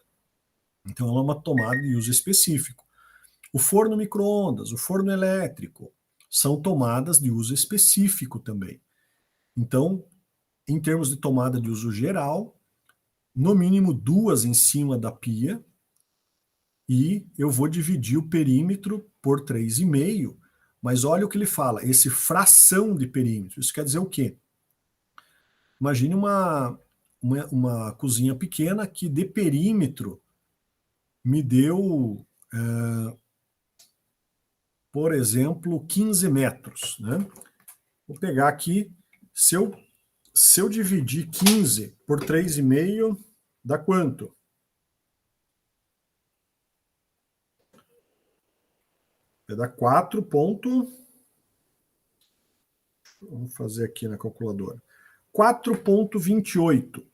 Então ela é uma tomada de uso específico. O forno micro-ondas, o forno elétrico, são tomadas de uso específico também. Então, em termos de tomada de uso geral, no mínimo 2 em cima da pia, e eu vou dividir o perímetro por 3,5, mas olha o que ele fala, esse fração de perímetro. Isso quer dizer o quê? Imagine uma cozinha pequena que de perímetro me deu, por exemplo, 15 metros. Né? Vou pegar aqui, se eu dividir 15 por 3,5, dá quanto? Vai dar 4 ponto... Vamos fazer aqui na calculadora. 4,28.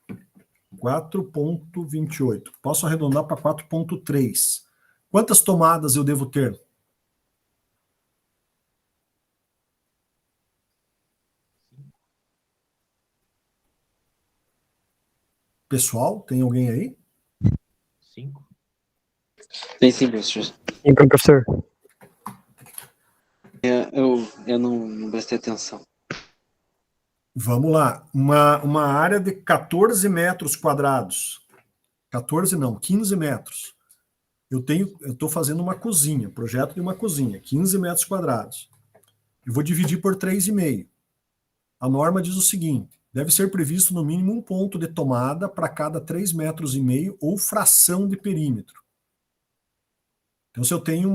4,28. Posso arredondar para 4,3. Quantas tomadas eu devo ter? Pessoal, tem alguém aí? 5. Tem sim, professor. Então, professor. Eu não prestei atenção. Vamos lá. Uma área de 14 metros quadrados. 14 não, 15 metros. Eu estou fazendo uma cozinha, projeto de uma cozinha, 15 metros quadrados. Eu vou dividir por 3,5. A norma diz o seguinte: deve ser previsto no mínimo um ponto de tomada para cada 3,5 metros ou fração de perímetro. Então, se eu tenho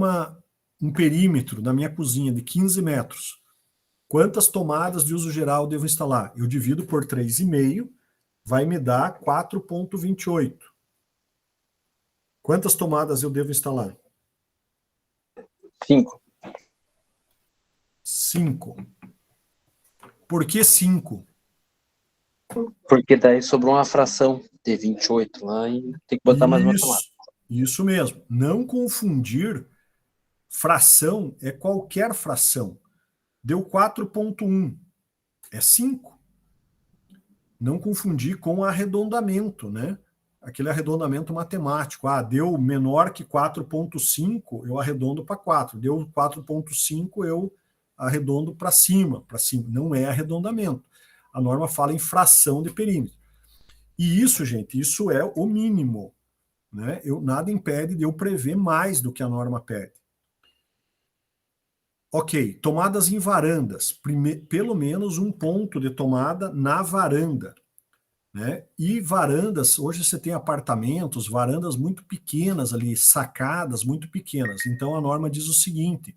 um perímetro na minha cozinha de 15 metros, quantas tomadas de uso geral devo instalar? Eu divido por 3,5, vai me dar 4,28. Quantas tomadas eu devo instalar? 5. 5. Por que 5? Porque daí sobrou uma fração de 28 lá e tem que botar mais uma tomada. Isso mesmo. Não confundir, fração é qualquer fração. Deu 4,1. É 5. Não confundir com arredondamento, né? Aquele arredondamento matemático. Deu menor que 4,5, eu arredondo para 4. Deu 4,5, eu arredondo para cima, para cima. Não é arredondamento. A norma fala em fração de perímetro. E isso, gente, isso é o mínimo. Né? Nada impede de eu prever mais do que a norma pede. Ok, tomadas em varandas. Pelo menos um ponto de tomada na varanda. Né? E varandas, hoje você tem apartamentos, varandas muito pequenas ali, sacadas muito pequenas. Então a norma diz o seguinte: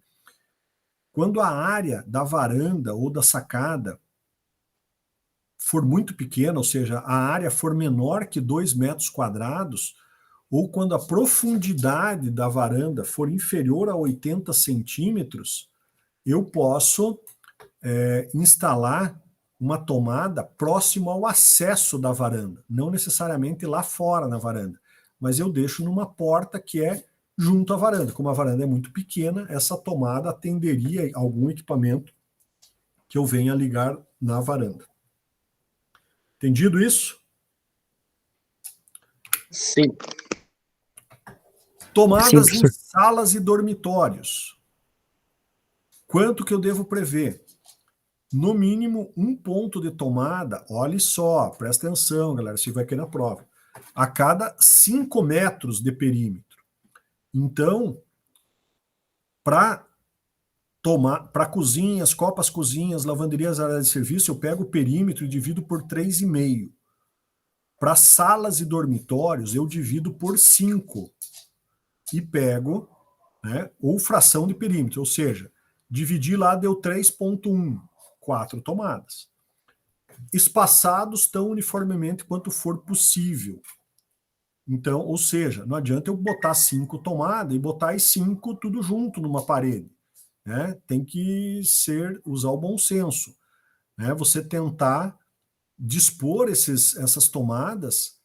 quando a área da varanda ou da sacada for muito pequena, ou seja, a área for menor que 2 metros quadrados, ou quando a profundidade da varanda for inferior a 80 centímetros, eu posso instalar uma tomada próximo ao acesso da varanda, não necessariamente lá fora na varanda, mas eu deixo numa porta que é junto à varanda. Como a varanda é muito pequena, essa tomada atenderia a algum equipamento que eu venha ligar na varanda. Entendido isso? Sim. Tomadas Sim, em salas e dormitórios. Quanto que eu devo prever? No mínimo um ponto de tomada, olhe só, presta atenção, galera, se vai cair na prova, a cada 5 metros de perímetro. Então, para cozinhas, copas cozinhas, lavanderias, áreas de serviço, eu pego o perímetro e divido por 3,5. Para salas e dormitórios, eu divido por 5 e pego, né, ou fração de perímetro, ou seja, dividir lá deu 3,1, 4 tomadas. Espaçados tão uniformemente quanto for possível. Então, ou seja, não adianta eu botar 5 tomadas e botar as 5 tudo junto numa parede. Né? Tem que usar o bom senso. Né? Você tentar dispor essas tomadas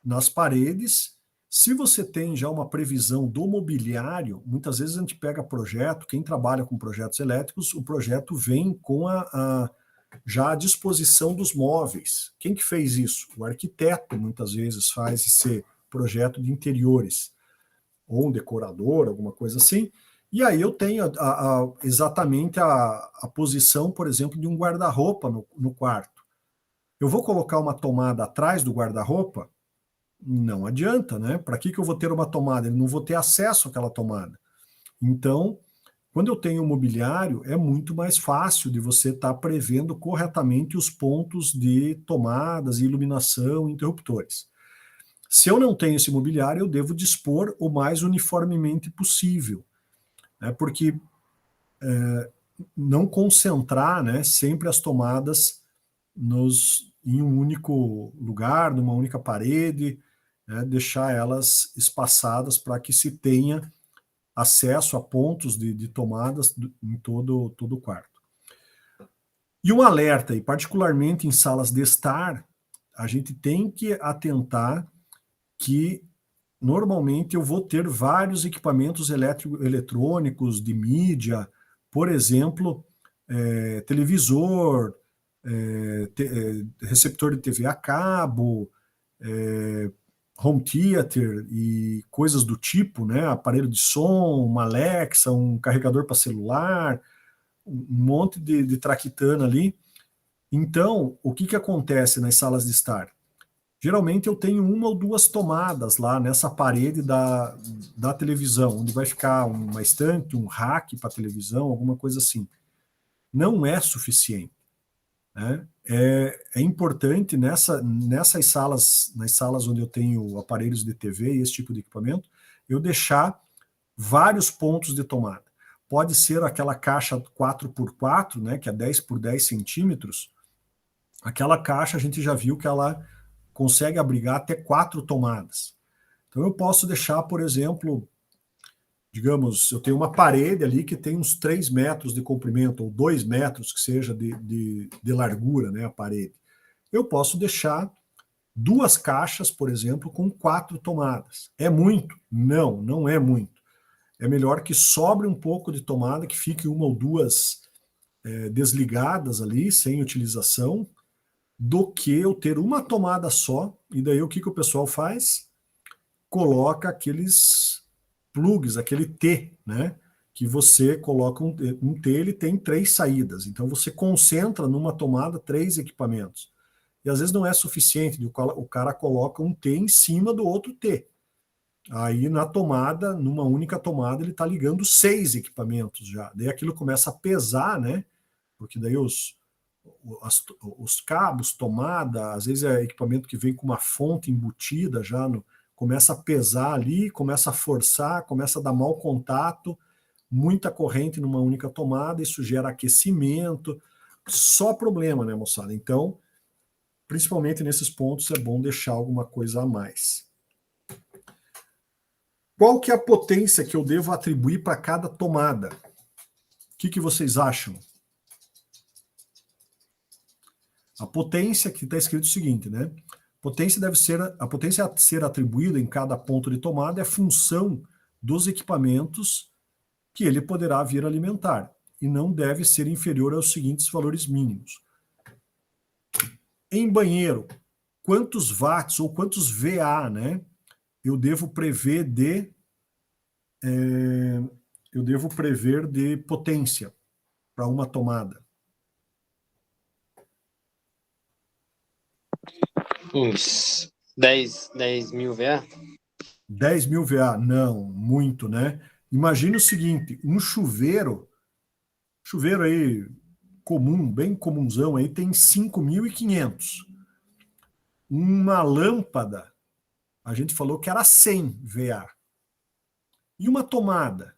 nas paredes. Se você tem já uma previsão do mobiliário, muitas vezes a gente pega projeto, quem trabalha com projetos elétricos, o projeto vem com já a disposição dos móveis. Quem que fez isso? O arquiteto muitas vezes faz esse projeto de interiores, ou um decorador, alguma coisa assim. E aí eu tenho exatamente a posição, por exemplo, de um guarda-roupa no quarto. Eu vou colocar uma tomada atrás do guarda-roupa? Não adianta, né? Para que eu vou ter uma tomada? Eu não vou ter acesso àquela tomada. Então, quando eu tenho mobiliário, é muito mais fácil de você estar prevendo corretamente os pontos de tomadas, iluminação, interruptores. Se eu não tenho esse mobiliário, eu devo dispor o mais uniformemente possível, né? Porque não concentrar, né, sempre as tomadas em um único lugar, numa única parede, né, deixar elas espaçadas para que se tenha acesso a pontos de tomadas em todo o quarto. E um alerta, e particularmente em salas de estar, a gente tem que atentar que normalmente eu vou ter vários equipamentos eletrônicos de mídia, por exemplo, televisor, receptor de TV a cabo, home theater e coisas do tipo, né? Aparelho de som, uma Alexa, um carregador para celular, um monte de traquitana ali. Então, o que acontece nas salas de estar? Geralmente eu tenho uma ou duas tomadas lá nessa parede da televisão, onde vai ficar uma estante, um rack para televisão, alguma coisa assim. Não é suficiente, né? É importante nessas salas, nas salas onde eu tenho aparelhos de TV e esse tipo de equipamento, eu deixar vários pontos de tomada. Pode ser aquela caixa 4x4, né, que é 10 por 10 centímetros. Aquela caixa a gente já viu que ela consegue abrigar até 4 tomadas. Então eu posso deixar, por exemplo, digamos, eu tenho uma parede ali que tem uns 3 metros de comprimento, ou 2 metros que seja de largura, né, a parede. Eu posso deixar 2 caixas, por exemplo, com 4 tomadas. É muito? Não, não é muito. É melhor que sobre um pouco de tomada, que fique uma ou duas desligadas ali, sem utilização, do que eu ter uma tomada só, e daí o que o pessoal faz? Coloca aqueles plugs, aquele T, né? Que você coloca um T, ele tem 3 saídas, então você concentra numa tomada 3 equipamentos. E às vezes não é suficiente, o cara coloca um T em cima do outro T. Aí na tomada, numa única tomada, ele está ligando 6 equipamentos já. Daí aquilo começa a pesar, né? Porque daí os cabos, tomada, às vezes é equipamento que vem com uma fonte embutida já, começa a pesar ali, começa a forçar, começa a dar mau contato, muita corrente numa única tomada, isso gera aquecimento, só problema, né, moçada? Então, principalmente nesses pontos, é bom deixar alguma coisa a mais. Qual que é a potência que eu devo atribuir para cada tomada? O que vocês acham? A potência, que está escrito o seguinte, né? A potência a ser atribuída em cada ponto de tomada é função dos equipamentos que ele poderá vir alimentar e não deve ser inferior aos seguintes valores mínimos. Em banheiro, quantos watts ou quantos VA, né? Eu devo prever de potência para uma tomada. Uns 10 mil VA? 10 mil VA? Não, muito, né? Imagine o seguinte, um chuveiro aí comum, bem comunzão, aí tem 5.500. Uma lâmpada, a gente falou que era 100 VA. E uma tomada?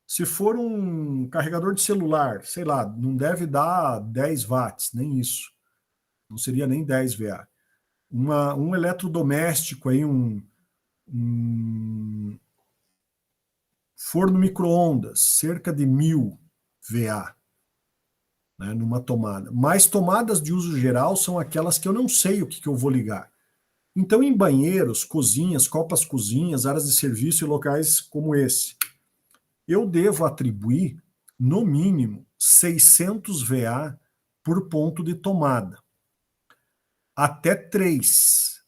Se for um carregador de celular, sei lá, não deve dar 10 watts, nem isso. Não seria nem 10 VA. Um eletrodoméstico, aí, um forno micro-ondas, cerca de 1.000 VA, né, numa tomada. Mas tomadas de uso geral são aquelas que eu não sei o que eu vou ligar. Então, em banheiros, cozinhas, copas-cozinhas, áreas de serviço e locais como esse, eu devo atribuir, no mínimo, 600 VA por ponto de tomada. Até 3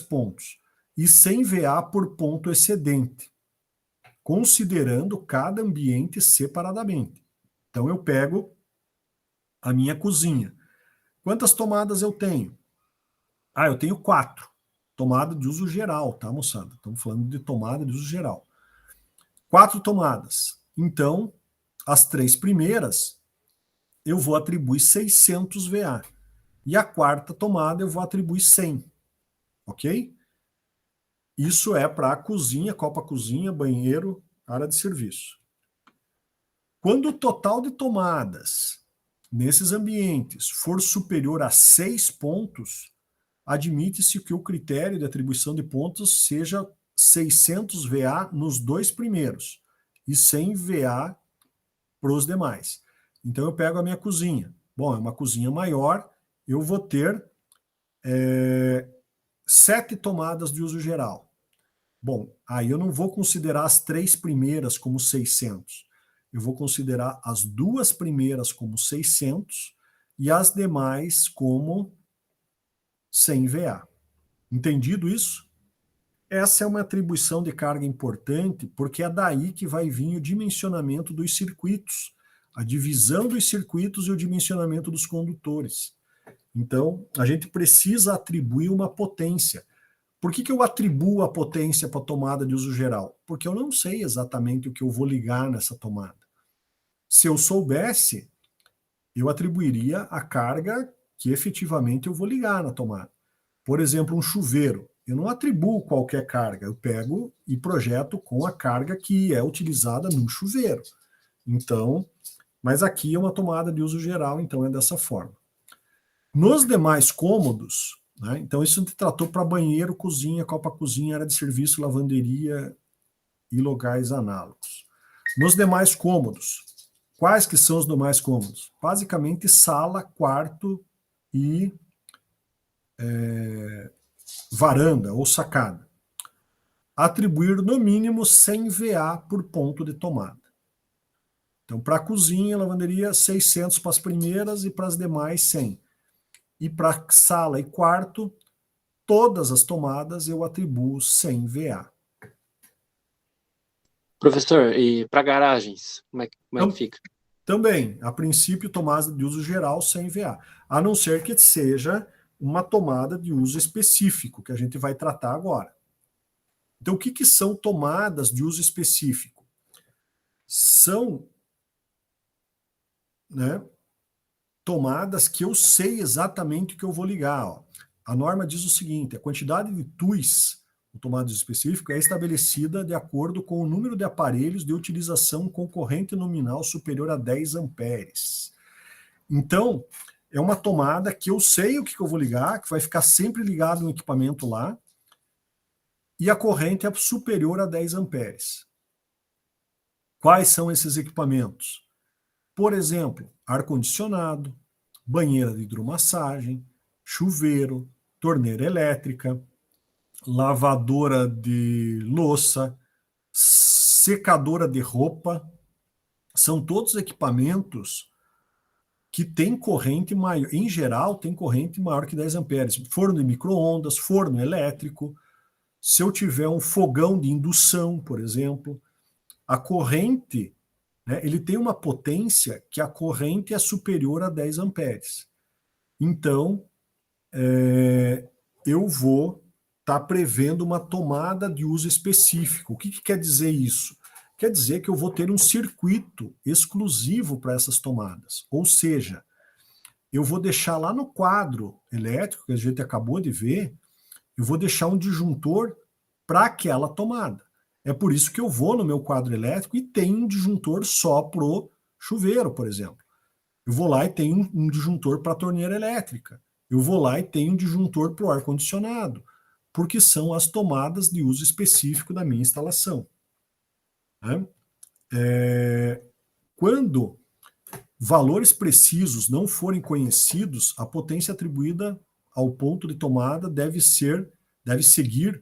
pontos. E 100 VA por ponto excedente, considerando cada ambiente separadamente. Então, eu pego a minha cozinha. Quantas tomadas eu tenho? Eu tenho 4. Tomada de uso geral, tá, moçada? Estamos falando de tomada de uso geral. 4 tomadas. Então, as 3 primeiras, eu vou atribuir 600 VA. E a quarta tomada, eu vou atribuir 100. Ok? Isso é para cozinha, copa-cozinha, banheiro, área de serviço. Quando o total de tomadas nesses ambientes for superior a 6 pontos, admite-se que o critério de atribuição de pontos seja 600 VA nos 2 primeiros e 100 VA para os demais. Então eu pego a minha cozinha. Bom, é uma cozinha maior, eu vou ter 7 tomadas de uso geral. Bom, aí eu não vou considerar as 3 primeiras como 600. Eu vou considerar as 2 primeiras como 600 e as demais como 100 VA. Entendido isso? Essa é uma atribuição de carga importante, porque é daí que vai vir o dimensionamento dos circuitos, a divisão dos circuitos e o dimensionamento dos condutores. Então, a gente precisa atribuir uma potência. Por que eu atribuo a potência para a tomada de uso geral? Porque eu não sei exatamente o que eu vou ligar nessa tomada. Se eu soubesse, eu atribuiria a carga que efetivamente eu vou ligar na tomada. Por exemplo, um chuveiro. Eu não atribuo qualquer carga, eu pego e projeto com a carga que é utilizada no chuveiro. Então, mas aqui é uma tomada de uso geral, então é dessa forma. Nos demais cômodos, né, então isso se tratou para banheiro, cozinha, copa-cozinha, área de serviço, lavanderia e locais análogos. Nos demais cômodos, quais que são os demais cômodos? Basicamente sala, quarto e varanda ou sacada. Atribuir no mínimo 100 VA por ponto de tomada. Então, para a cozinha, lavanderia, 600 para as primeiras e para as demais, 100. E para sala e quarto, todas as tomadas eu atribuo 100 VA. Professor, e para garagens, como é que fica? Também, a princípio, tomada de uso geral 100 VA, a não ser que seja uma tomada de uso específico, que a gente vai tratar agora. Então, o que são tomadas de uso específico? São, né, tomadas que eu sei exatamente o que eu vou ligar. Ó. A norma diz o seguinte, a quantidade de TUIs, o tomada de uso específico, é estabelecida de acordo com o número de aparelhos de utilização com corrente nominal superior a 10 amperes. Então, é uma tomada que eu sei o que eu vou ligar, que vai ficar sempre ligado no equipamento lá, e a corrente é superior a 10 amperes. Quais são esses equipamentos? Por exemplo, ar-condicionado, banheira de hidromassagem, chuveiro, torneira elétrica, lavadora de louça, secadora de roupa. São todos equipamentos que têm corrente maior, em geral, tem corrente maior que 10 amperes. Forno de micro-ondas, forno elétrico. Se eu tiver um fogão de indução, por exemplo, a corrente, né, ele tem uma potência que a corrente é superior a 10 amperes. Então, eu vou estar prevendo uma tomada de uso específico. O que quer dizer isso? Quer dizer que eu vou ter um circuito exclusivo para essas tomadas. Ou seja, eu vou deixar lá no quadro elétrico, que a gente acabou de ver, eu vou deixar um disjuntor para aquela tomada. É por isso que eu vou no meu quadro elétrico e tem um disjuntor só para o chuveiro, por exemplo. Eu vou lá e tenho um disjuntor para a torneira elétrica. Eu vou lá e tenho um disjuntor para o ar-condicionado, porque são as tomadas de uso específico da minha instalação. Né? Quando valores precisos não forem conhecidos, a potência atribuída ao ponto de tomada deve ser deve seguir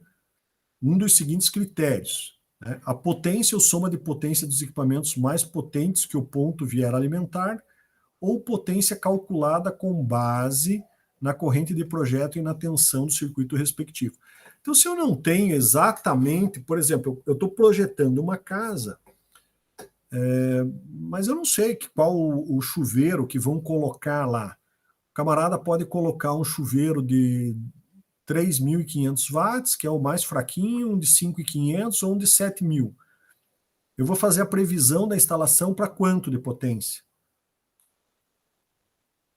um dos seguintes critérios, né? A potência ou soma de potência dos equipamentos mais potentes que o ponto vier a alimentar, ou potência calculada com base na corrente de projeto e na tensão do circuito respectivo. Então, se eu não tenho exatamente, por exemplo, eu estou projetando uma casa, mas eu não sei qual o chuveiro que vão colocar lá. O camarada pode colocar um chuveiro de 3.500 watts, que é o mais fraquinho, um de 5.500 ou um de 7.000. Eu vou fazer a previsão da instalação para quanto de potência?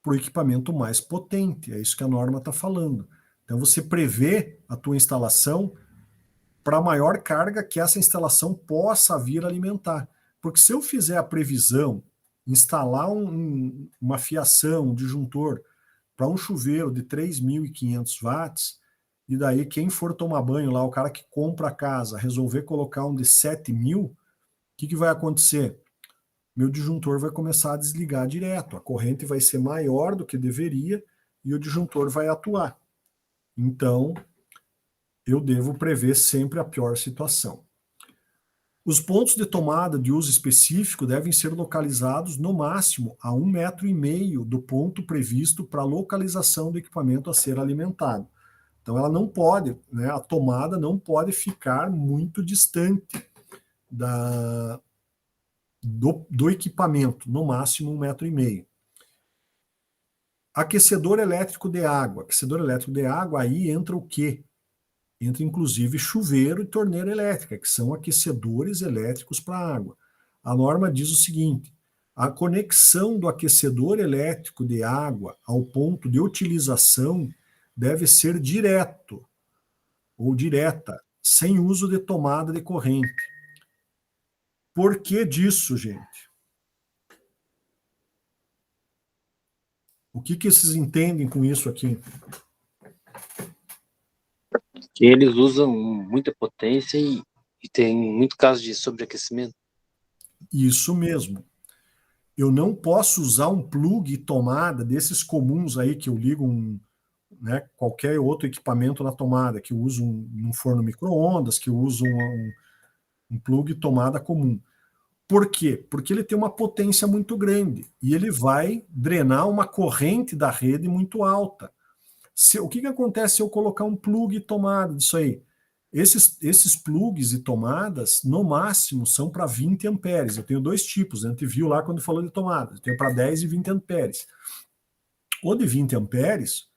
Para o equipamento mais potente, é isso que a norma está falando. Então você prevê a tua instalação para a maior carga que essa instalação possa vir a alimentar. Porque se eu fizer a previsão, instalar uma fiação, um disjuntor, para um chuveiro de 3.500 watts, e daí quem for tomar banho lá, o cara que compra a casa, resolver colocar um de 7.000, o que vai acontecer? Meu disjuntor vai começar a desligar direto, a corrente vai ser maior do que deveria e o disjuntor vai atuar. Então, eu devo prever sempre a pior situação. Os pontos de tomada de uso específico devem ser localizados no máximo a 1,5 metro do ponto previsto para a localização do equipamento a ser alimentado. Então ela não pode, né, a tomada não pode ficar muito distante do equipamento, no máximo 1,5 metro. Aquecedor elétrico de água. Aquecedor elétrico de água, aí entra o quê? Entra inclusive chuveiro e torneira elétrica, que são aquecedores elétricos para água. A norma diz o seguinte: a conexão do aquecedor elétrico de água ao ponto de utilização deve ser direto ou direta, sem uso de tomada de corrente. Por que disso, gente? O que vocês entendem com isso aqui? Que eles usam muita potência e tem muito caso de sobreaquecimento. Isso mesmo. Eu não posso usar um plug e tomada desses comuns aí que eu ligo né, qualquer outro equipamento na tomada, que eu uso um forno micro-ondas, que eu uso um plug e tomada comum. Por quê? Porque ele tem uma potência muito grande e ele vai drenar uma corrente da rede muito alta. O que acontece se eu colocar um plug e tomada disso aí? Esses plugs e tomadas, no máximo, são para 20 amperes. Eu tenho dois tipos, né? A gente viu lá quando falou de tomada. Eu tenho para 10 e 20 amperes. O de 20 amperes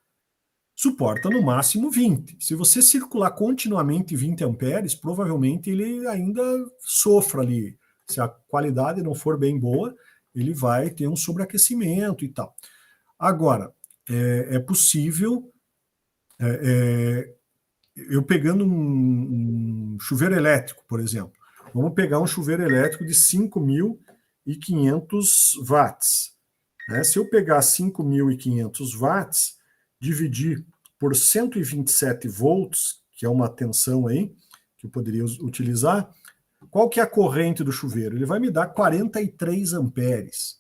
suporta no máximo 20. Se você circular continuamente 20 amperes, provavelmente ele ainda sofra ali. Se a qualidade não for bem boa, ele vai ter um sobreaquecimento e tal. Agora, é possível, eu pegando um chuveiro elétrico, por exemplo, vamos pegar um chuveiro elétrico de 5.500 watts. Né? Se eu pegar 5.500 watts, dividir por 127 volts, que é uma tensão aí, que eu poderia utilizar, qual que é a corrente do chuveiro? Ele vai me dar 43 amperes.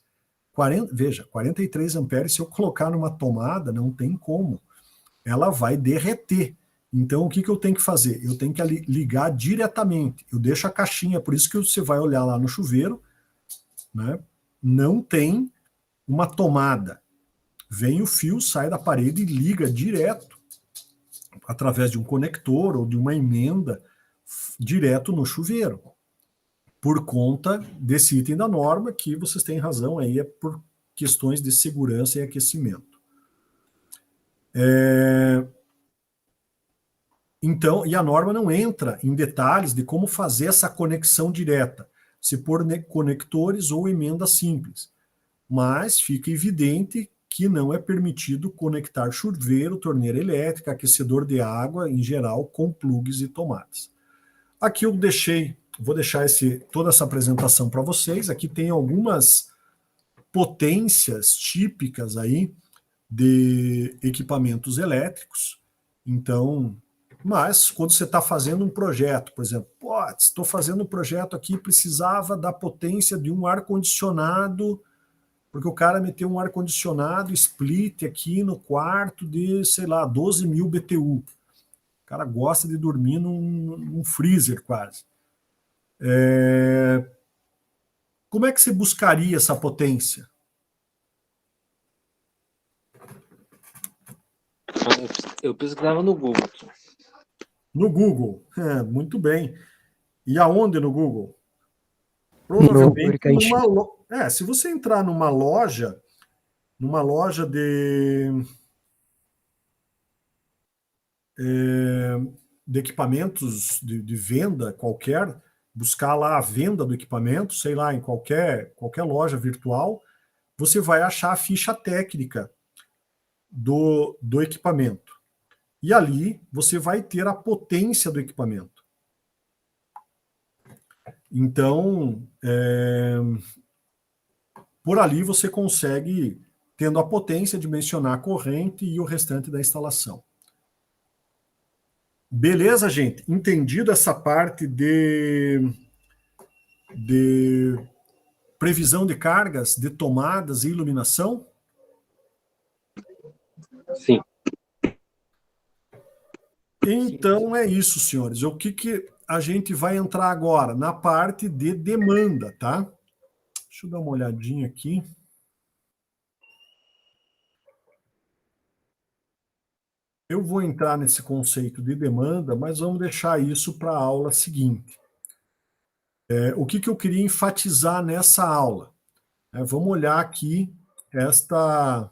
Veja, 43 amperes, se eu colocar numa tomada, não tem como. Ela vai derreter. Então, o que eu tenho que fazer? Eu tenho que ligar diretamente. Eu deixo a caixinha, por isso que você vai olhar lá no chuveiro, né? Não tem uma tomada. Vem o fio, sai da parede e liga direto, através de um conector ou de uma emenda, direto no chuveiro. Por conta desse item da norma, que vocês têm razão aí, é por questões de segurança e aquecimento. Então, e a norma não entra em detalhes de como fazer essa conexão direta, se por conectores ou emenda simples. Mas fica evidente que não é permitido conectar chuveiro, torneira elétrica, aquecedor de água, em geral, com plugs e tomadas. Aqui eu vou deixar toda essa apresentação para vocês. Aqui tem algumas potências típicas aí de equipamentos elétricos. Então, mas quando você está fazendo um projeto, por exemplo, estou fazendo um projeto aqui, precisava da potência de um ar-condicionado, porque o cara meteu um ar-condicionado split aqui no quarto de, sei lá, 12.000 BTU. cara gosta de dormir num freezer quase. Como é que você buscaria essa potência? Eu pesquisava no Google. No Google. Muito bem. E aonde no Google? No Provavelmente Mercante. se você entrar numa loja de equipamentos de venda qualquer, buscar lá a venda do equipamento, sei lá, em qualquer loja virtual, você vai achar a ficha técnica do equipamento. E ali você vai ter a potência do equipamento. Então, por ali você consegue, tendo a potência, dimensionar a corrente e o restante da instalação. Beleza, gente? Entendido essa parte de previsão de cargas, de tomadas e iluminação? Sim. Então é isso, senhores. O que a gente vai entrar agora? Na parte de demanda, tá? Deixa eu dar uma olhadinha aqui. Eu vou entrar nesse conceito de demanda, mas vamos deixar isso para a aula seguinte. O que eu queria enfatizar nessa aula? Vamos olhar aqui esta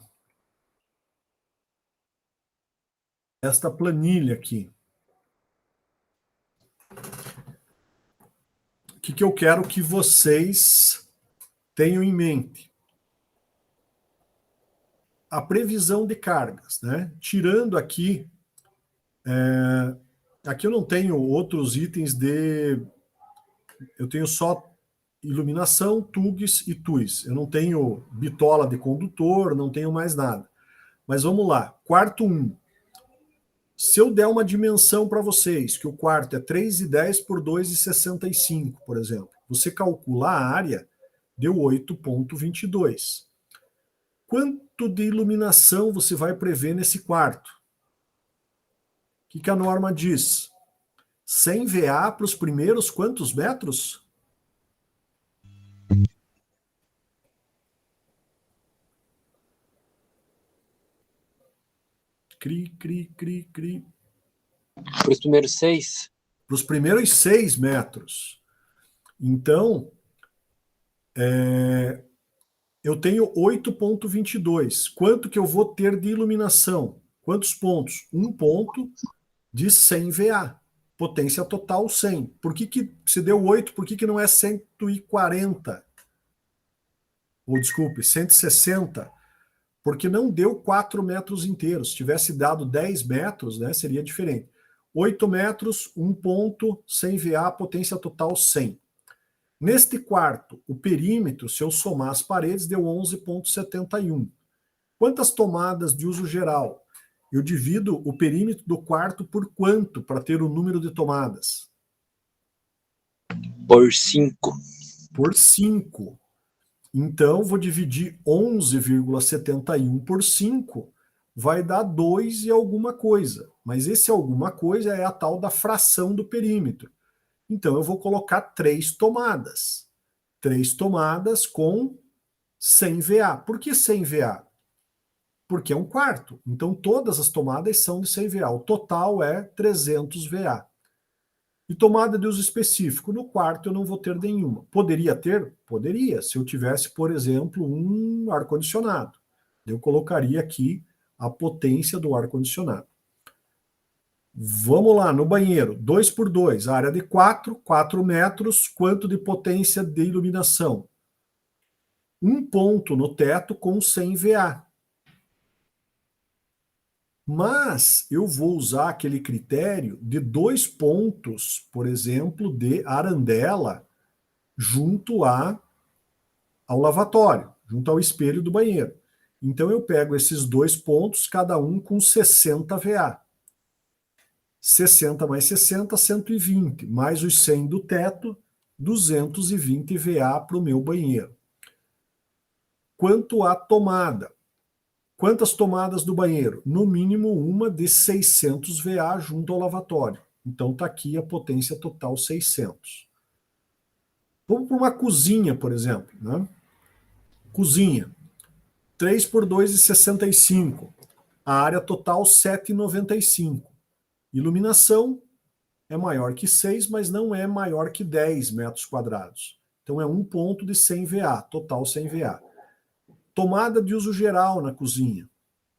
planilha aqui. O que eu quero que vocês tenham em mente? A previsão de cargas, né? Tirando aqui, aqui eu não tenho outros itens eu tenho só iluminação, TUGs e TUIs. Eu não tenho bitola de condutor, não tenho mais nada. Mas vamos lá, quarto 1. Se eu der uma dimensão para vocês, que o quarto é 3,10 por 2,65, por exemplo, você calcula a área, deu 8,22. Quanto de iluminação você vai prever nesse quarto? O que a norma diz? 100 VA para os primeiros quantos metros? Cri. Para os primeiros 6? Para os primeiros 6 metros. Então, eu tenho 8,22. Quanto que eu vou ter de iluminação? Quantos pontos? 1 ponto de 100 VA. Potência total 100. Por que se deu 8, por que não é 140? Ou, desculpe, 160? Porque não deu 4 metros inteiros. Se tivesse dado 10 metros, né, seria diferente. 8 metros, 1 ponto, 100 VA, potência total 100. Neste quarto, o perímetro, se eu somar as paredes, deu 11,71. Quantas tomadas de uso geral? Eu divido o perímetro do quarto por quanto para ter o número de tomadas? Por 5. Por 5. Então, vou dividir 11,71 por 5, vai dar 2 e alguma coisa. Mas esse alguma coisa é a tal da fração do perímetro. Então, eu vou colocar 3 tomadas. 3 tomadas com 100 VA. Por que 100 VA? Porque é um quarto. Então, todas as tomadas são de 100 VA. O total é 300 VA. E tomada de uso específico. No quarto eu não vou ter nenhuma. Poderia ter? Poderia. Se eu tivesse, por exemplo, um ar-condicionado. Eu colocaria aqui a potência do ar-condicionado. Vamos lá, no banheiro. 2 por 2, área de 4 metros. Quanto de potência de iluminação? 1 ponto no teto com 100 VA. Mas eu vou usar aquele critério de 2 pontos, por exemplo, de arandela junto ao lavatório, junto ao espelho do banheiro. Então eu pego esses 2 pontos, cada um com 60 VA. 60 mais 60, 120, mais os 100 do teto, 220 VA para o meu banheiro. Quanto à tomada, Quantas tomadas do banheiro? No mínimo uma de 600 VA junto ao lavatório. Então está aqui a potência total 600. Vamos para uma cozinha, por exemplo. Né? Cozinha. 3 por 2,65. A área total 7,95. Iluminação é maior que 6, mas não é maior que 10 metros quadrados. Então é um ponto de 100 VA, total 100 VA. Tomada de uso geral na cozinha.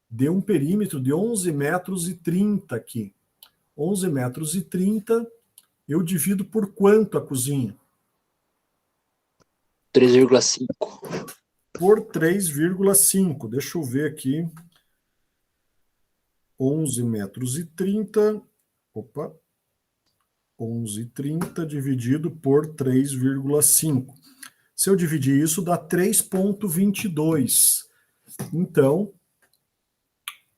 Deu um perímetro de 11 metros e 30 aqui. 11 metros e 30, eu divido por quanto a cozinha? 3,5. Por 3,5. Deixa eu ver aqui. 11 metros e 30. Opa. 11,30 dividido por 3,5. Se eu dividir isso, dá 3,22. Então,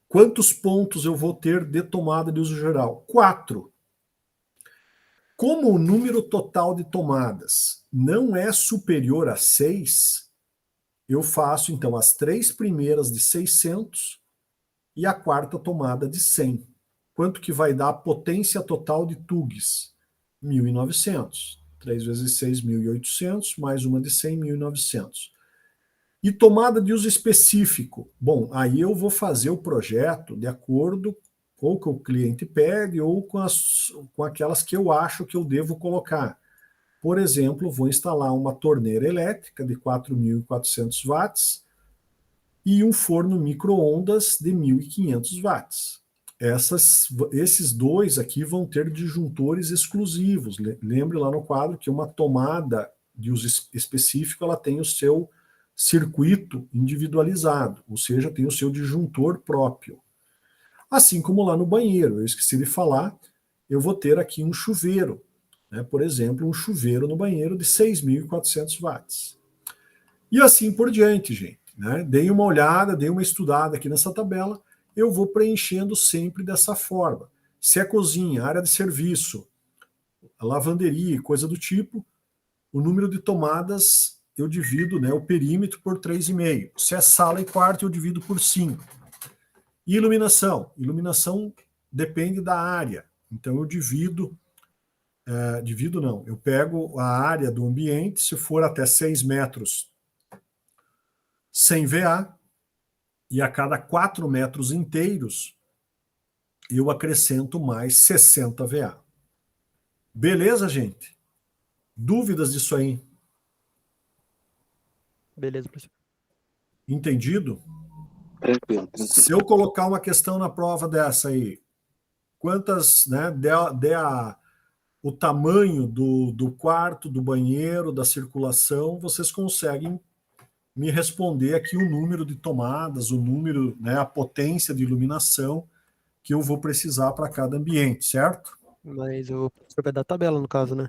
quantos pontos eu vou ter de tomada de uso geral? 4. Como o número total de tomadas não é superior a 6, eu faço, então, as 3 primeiras de 600 e a quarta tomada de 100. Quanto que vai dar a potência total de TUGs? 1.900. 3 vezes 6, 1.800, mais uma de 100, 1.900. E tomada de uso específico? Bom, aí eu vou fazer o projeto de acordo ou que o cliente pede ou com aquelas que eu acho que eu devo colocar. Por exemplo, vou instalar uma torneira elétrica de 4.400 watts e um forno micro-ondas de 1.500 watts. Esses dois aqui vão ter disjuntores exclusivos. Lembre lá no quadro que uma tomada de uso específico ela tem o seu circuito individualizado, ou seja, tem o seu disjuntor próprio. Assim como lá no banheiro, eu esqueci de falar, eu vou ter aqui um chuveiro, né? Por exemplo, um chuveiro no banheiro de 6.400 watts. E assim por diante, gente. Né? Dei uma olhada, dei uma estudada aqui nessa tabela, eu vou preenchendo sempre dessa forma. Se é cozinha, área de serviço, lavanderia, coisa do tipo, o número de tomadas eu divido, né, o perímetro por 3,5. Se é sala e quarto, eu divido por 5. E iluminação? Iluminação depende da área. Então eu eu pego a área do ambiente, se for até 6 metros, 100 VA, e a cada 4 metros inteiros, eu acrescento mais 60 VA. Beleza, gente? Dúvidas disso aí? Beleza, professor. Entendido? Tranquilo. Se eu colocar uma questão na prova dessa aí, quantas, né, o tamanho do quarto, do banheiro, da circulação, vocês conseguem me responder aqui o número de tomadas, o número, né, a potência de iluminação que eu vou precisar para cada ambiente, certo? Mas o professor vai dar tabela, no caso, né?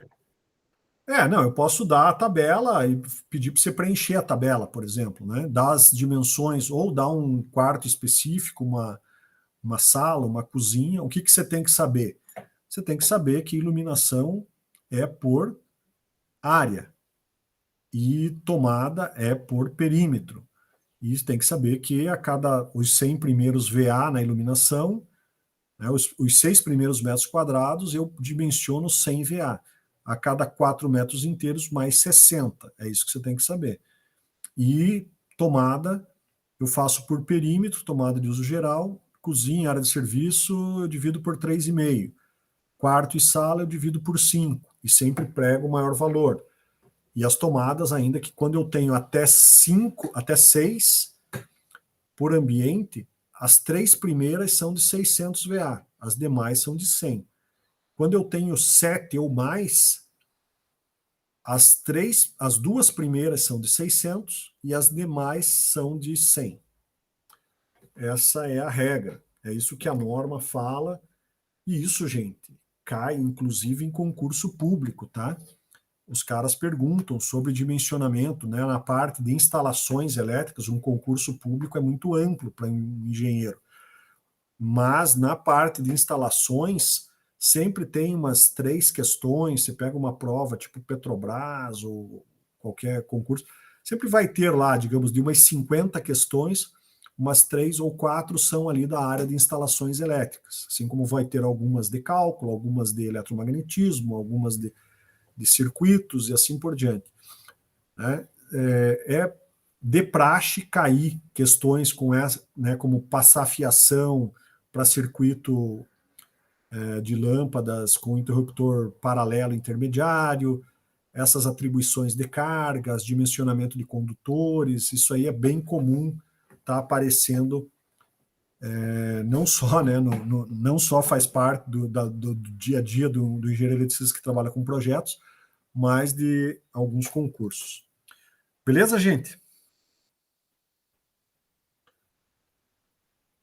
Não, eu posso dar a tabela e pedir para você preencher a tabela, por exemplo, né? Dar as dimensões, ou dar um quarto específico, uma sala, uma cozinha. O que você tem que saber? Você tem que saber que iluminação é por área e tomada é por perímetro. E tem que saber que a cada os 100 primeiros VA na iluminação, né, os 6 primeiros metros quadrados, eu dimensiono 100 VA. A cada 4 metros inteiros, mais 60. É isso que você tem que saber. E tomada, eu faço por perímetro, tomada de uso geral, cozinha, área de serviço, eu divido por 3,5. Quarto e sala, eu divido por 5. E sempre prego o maior valor. E as tomadas, ainda que quando eu tenho até 6 por ambiente, as 3 primeiras são de 600 VA, as demais são de 100. Quando eu tenho 7 ou mais, as 2 primeiras são de 600 e as demais são de 100. Essa é a regra. É isso que a norma fala. E isso, gente, cai inclusive em concurso público, tá? Os caras perguntam sobre dimensionamento, né? Na parte de instalações elétricas, um concurso público é muito amplo para engenheiro. Mas na parte de instalações, sempre tem umas 3 questões, você pega uma prova tipo Petrobras ou qualquer concurso, sempre vai ter lá, digamos, de umas 50 questões, umas 3 ou 4 são ali da área de instalações elétricas, assim como vai ter algumas de cálculo, algumas de eletromagnetismo, algumas de circuitos e assim por diante. Né? É de praxe cair questões com essa, né, como passar fiação para circuito de lâmpadas com interruptor paralelo intermediário, essas atribuições de cargas, dimensionamento de condutores, isso aí é bem comum, está aparecendo, não só, né, não só faz parte do dia a dia do engenheiro eletricista que trabalha com projetos, mas de alguns concursos. Beleza, gente?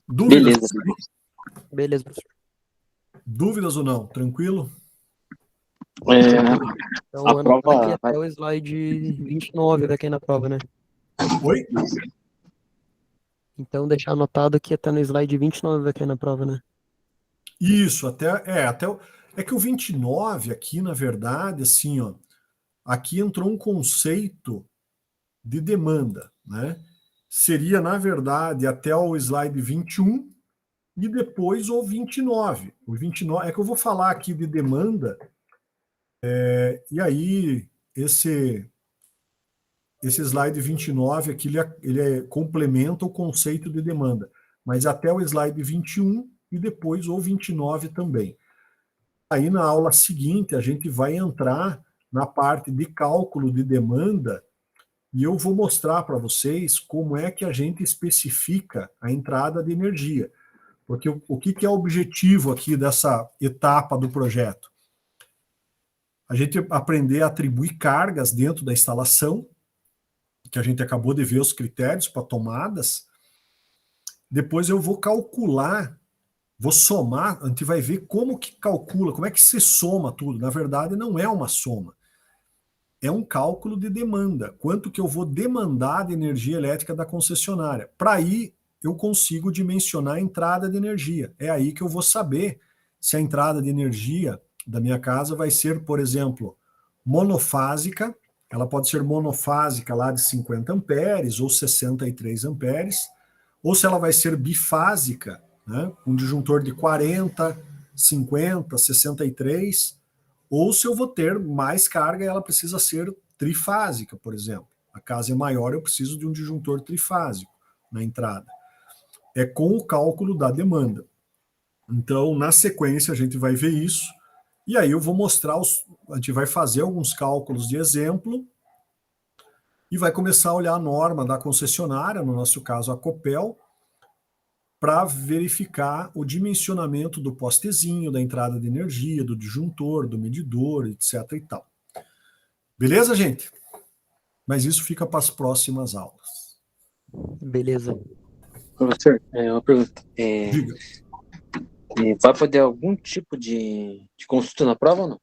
Dúvidas? Beleza. Beleza, professor. Dúvidas ou não? Tranquilo? Então, A anotar aqui prova vai. até o slide 29 vai cair na prova, né? Oi? Então, deixar anotado aqui até no slide 29 vai cair na prova, né? Isso, é que o 29 aqui, na verdade, assim, ó, aqui entrou um conceito de demanda, né? Seria, na verdade, até o slide 21 e depois o 29. O 29 é que eu vou falar aqui de demanda, e aí esse slide 29 aqui, ele complementa o conceito de demanda, mas até o slide 21 e depois o 29 também. Aí na aula seguinte a gente vai entrar na parte de cálculo de demanda e eu vou mostrar para vocês como é que a gente especifica a entrada de energia. Porque o que é o objetivo aqui dessa etapa do projeto? A gente aprender a atribuir cargas dentro da instalação, que a gente acabou de ver os critérios para tomadas. Depois eu vou calcular, vou somar, a gente vai ver como que calcula, como é que se soma tudo. Na verdade, não é uma soma. É um cálculo de demanda. Quanto que eu vou demandar de energia elétrica da concessionária. Para aí, eu consigo dimensionar a entrada de energia. É aí que eu vou saber se a entrada de energia da minha casa vai ser, por exemplo, monofásica. Ela pode ser monofásica lá de 50 amperes ou 63 amperes, ou se ela vai ser bifásica, né, um disjuntor de 40, 50, 63, ou se eu vou ter mais carga e ela precisa ser trifásica, por exemplo. A casa é maior, eu preciso de um disjuntor trifásico na entrada. É com o cálculo da demanda. Então, na sequência, a gente vai ver isso, e aí eu vou mostrar, a gente vai fazer alguns cálculos de exemplo, e vai começar a olhar a norma da concessionária, no nosso caso a Copel, para verificar o dimensionamento do postezinho, da entrada de energia, do disjuntor, do medidor, etc. e tal. Beleza, gente? Mas isso fica para as próximas aulas. Beleza. Professor, uma pergunta. Diga. Vai poder algum tipo de consulta na prova ou não?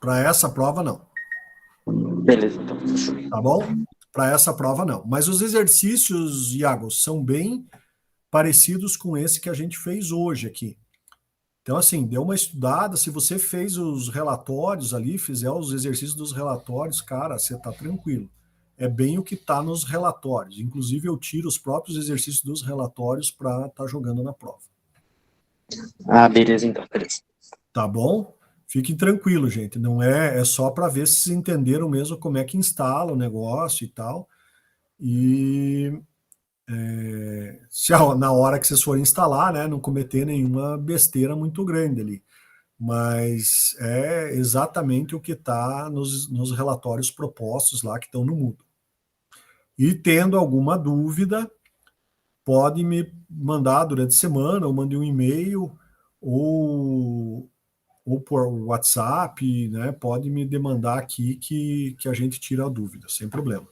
Para essa prova, não. Beleza, então. Tá bom? Para essa prova, não. Mas os exercícios, Iago, são bem parecidos com esse que a gente fez hoje aqui. Então, assim, dê uma estudada. Se você fez os relatórios ali, fizer os exercícios dos relatórios, cara, você tá tranquilo. É bem o que está nos relatórios. Inclusive, eu tiro os próprios exercícios dos relatórios para estar jogando na prova. Ah, beleza, então. Beleza. Tá bom? Fiquem tranquilos, gente. Não é só para ver se vocês entenderam mesmo como é que instala o negócio e tal. E se na hora que vocês forem instalar, né, não cometer nenhuma besteira muito grande ali. Mas é exatamente o que está nos relatórios propostos lá que estão no Moodle. E tendo alguma dúvida, pode me mandar durante a semana, ou mande um e-mail, ou por WhatsApp, né? Pode me demandar aqui que a gente tira a dúvida, sem problema.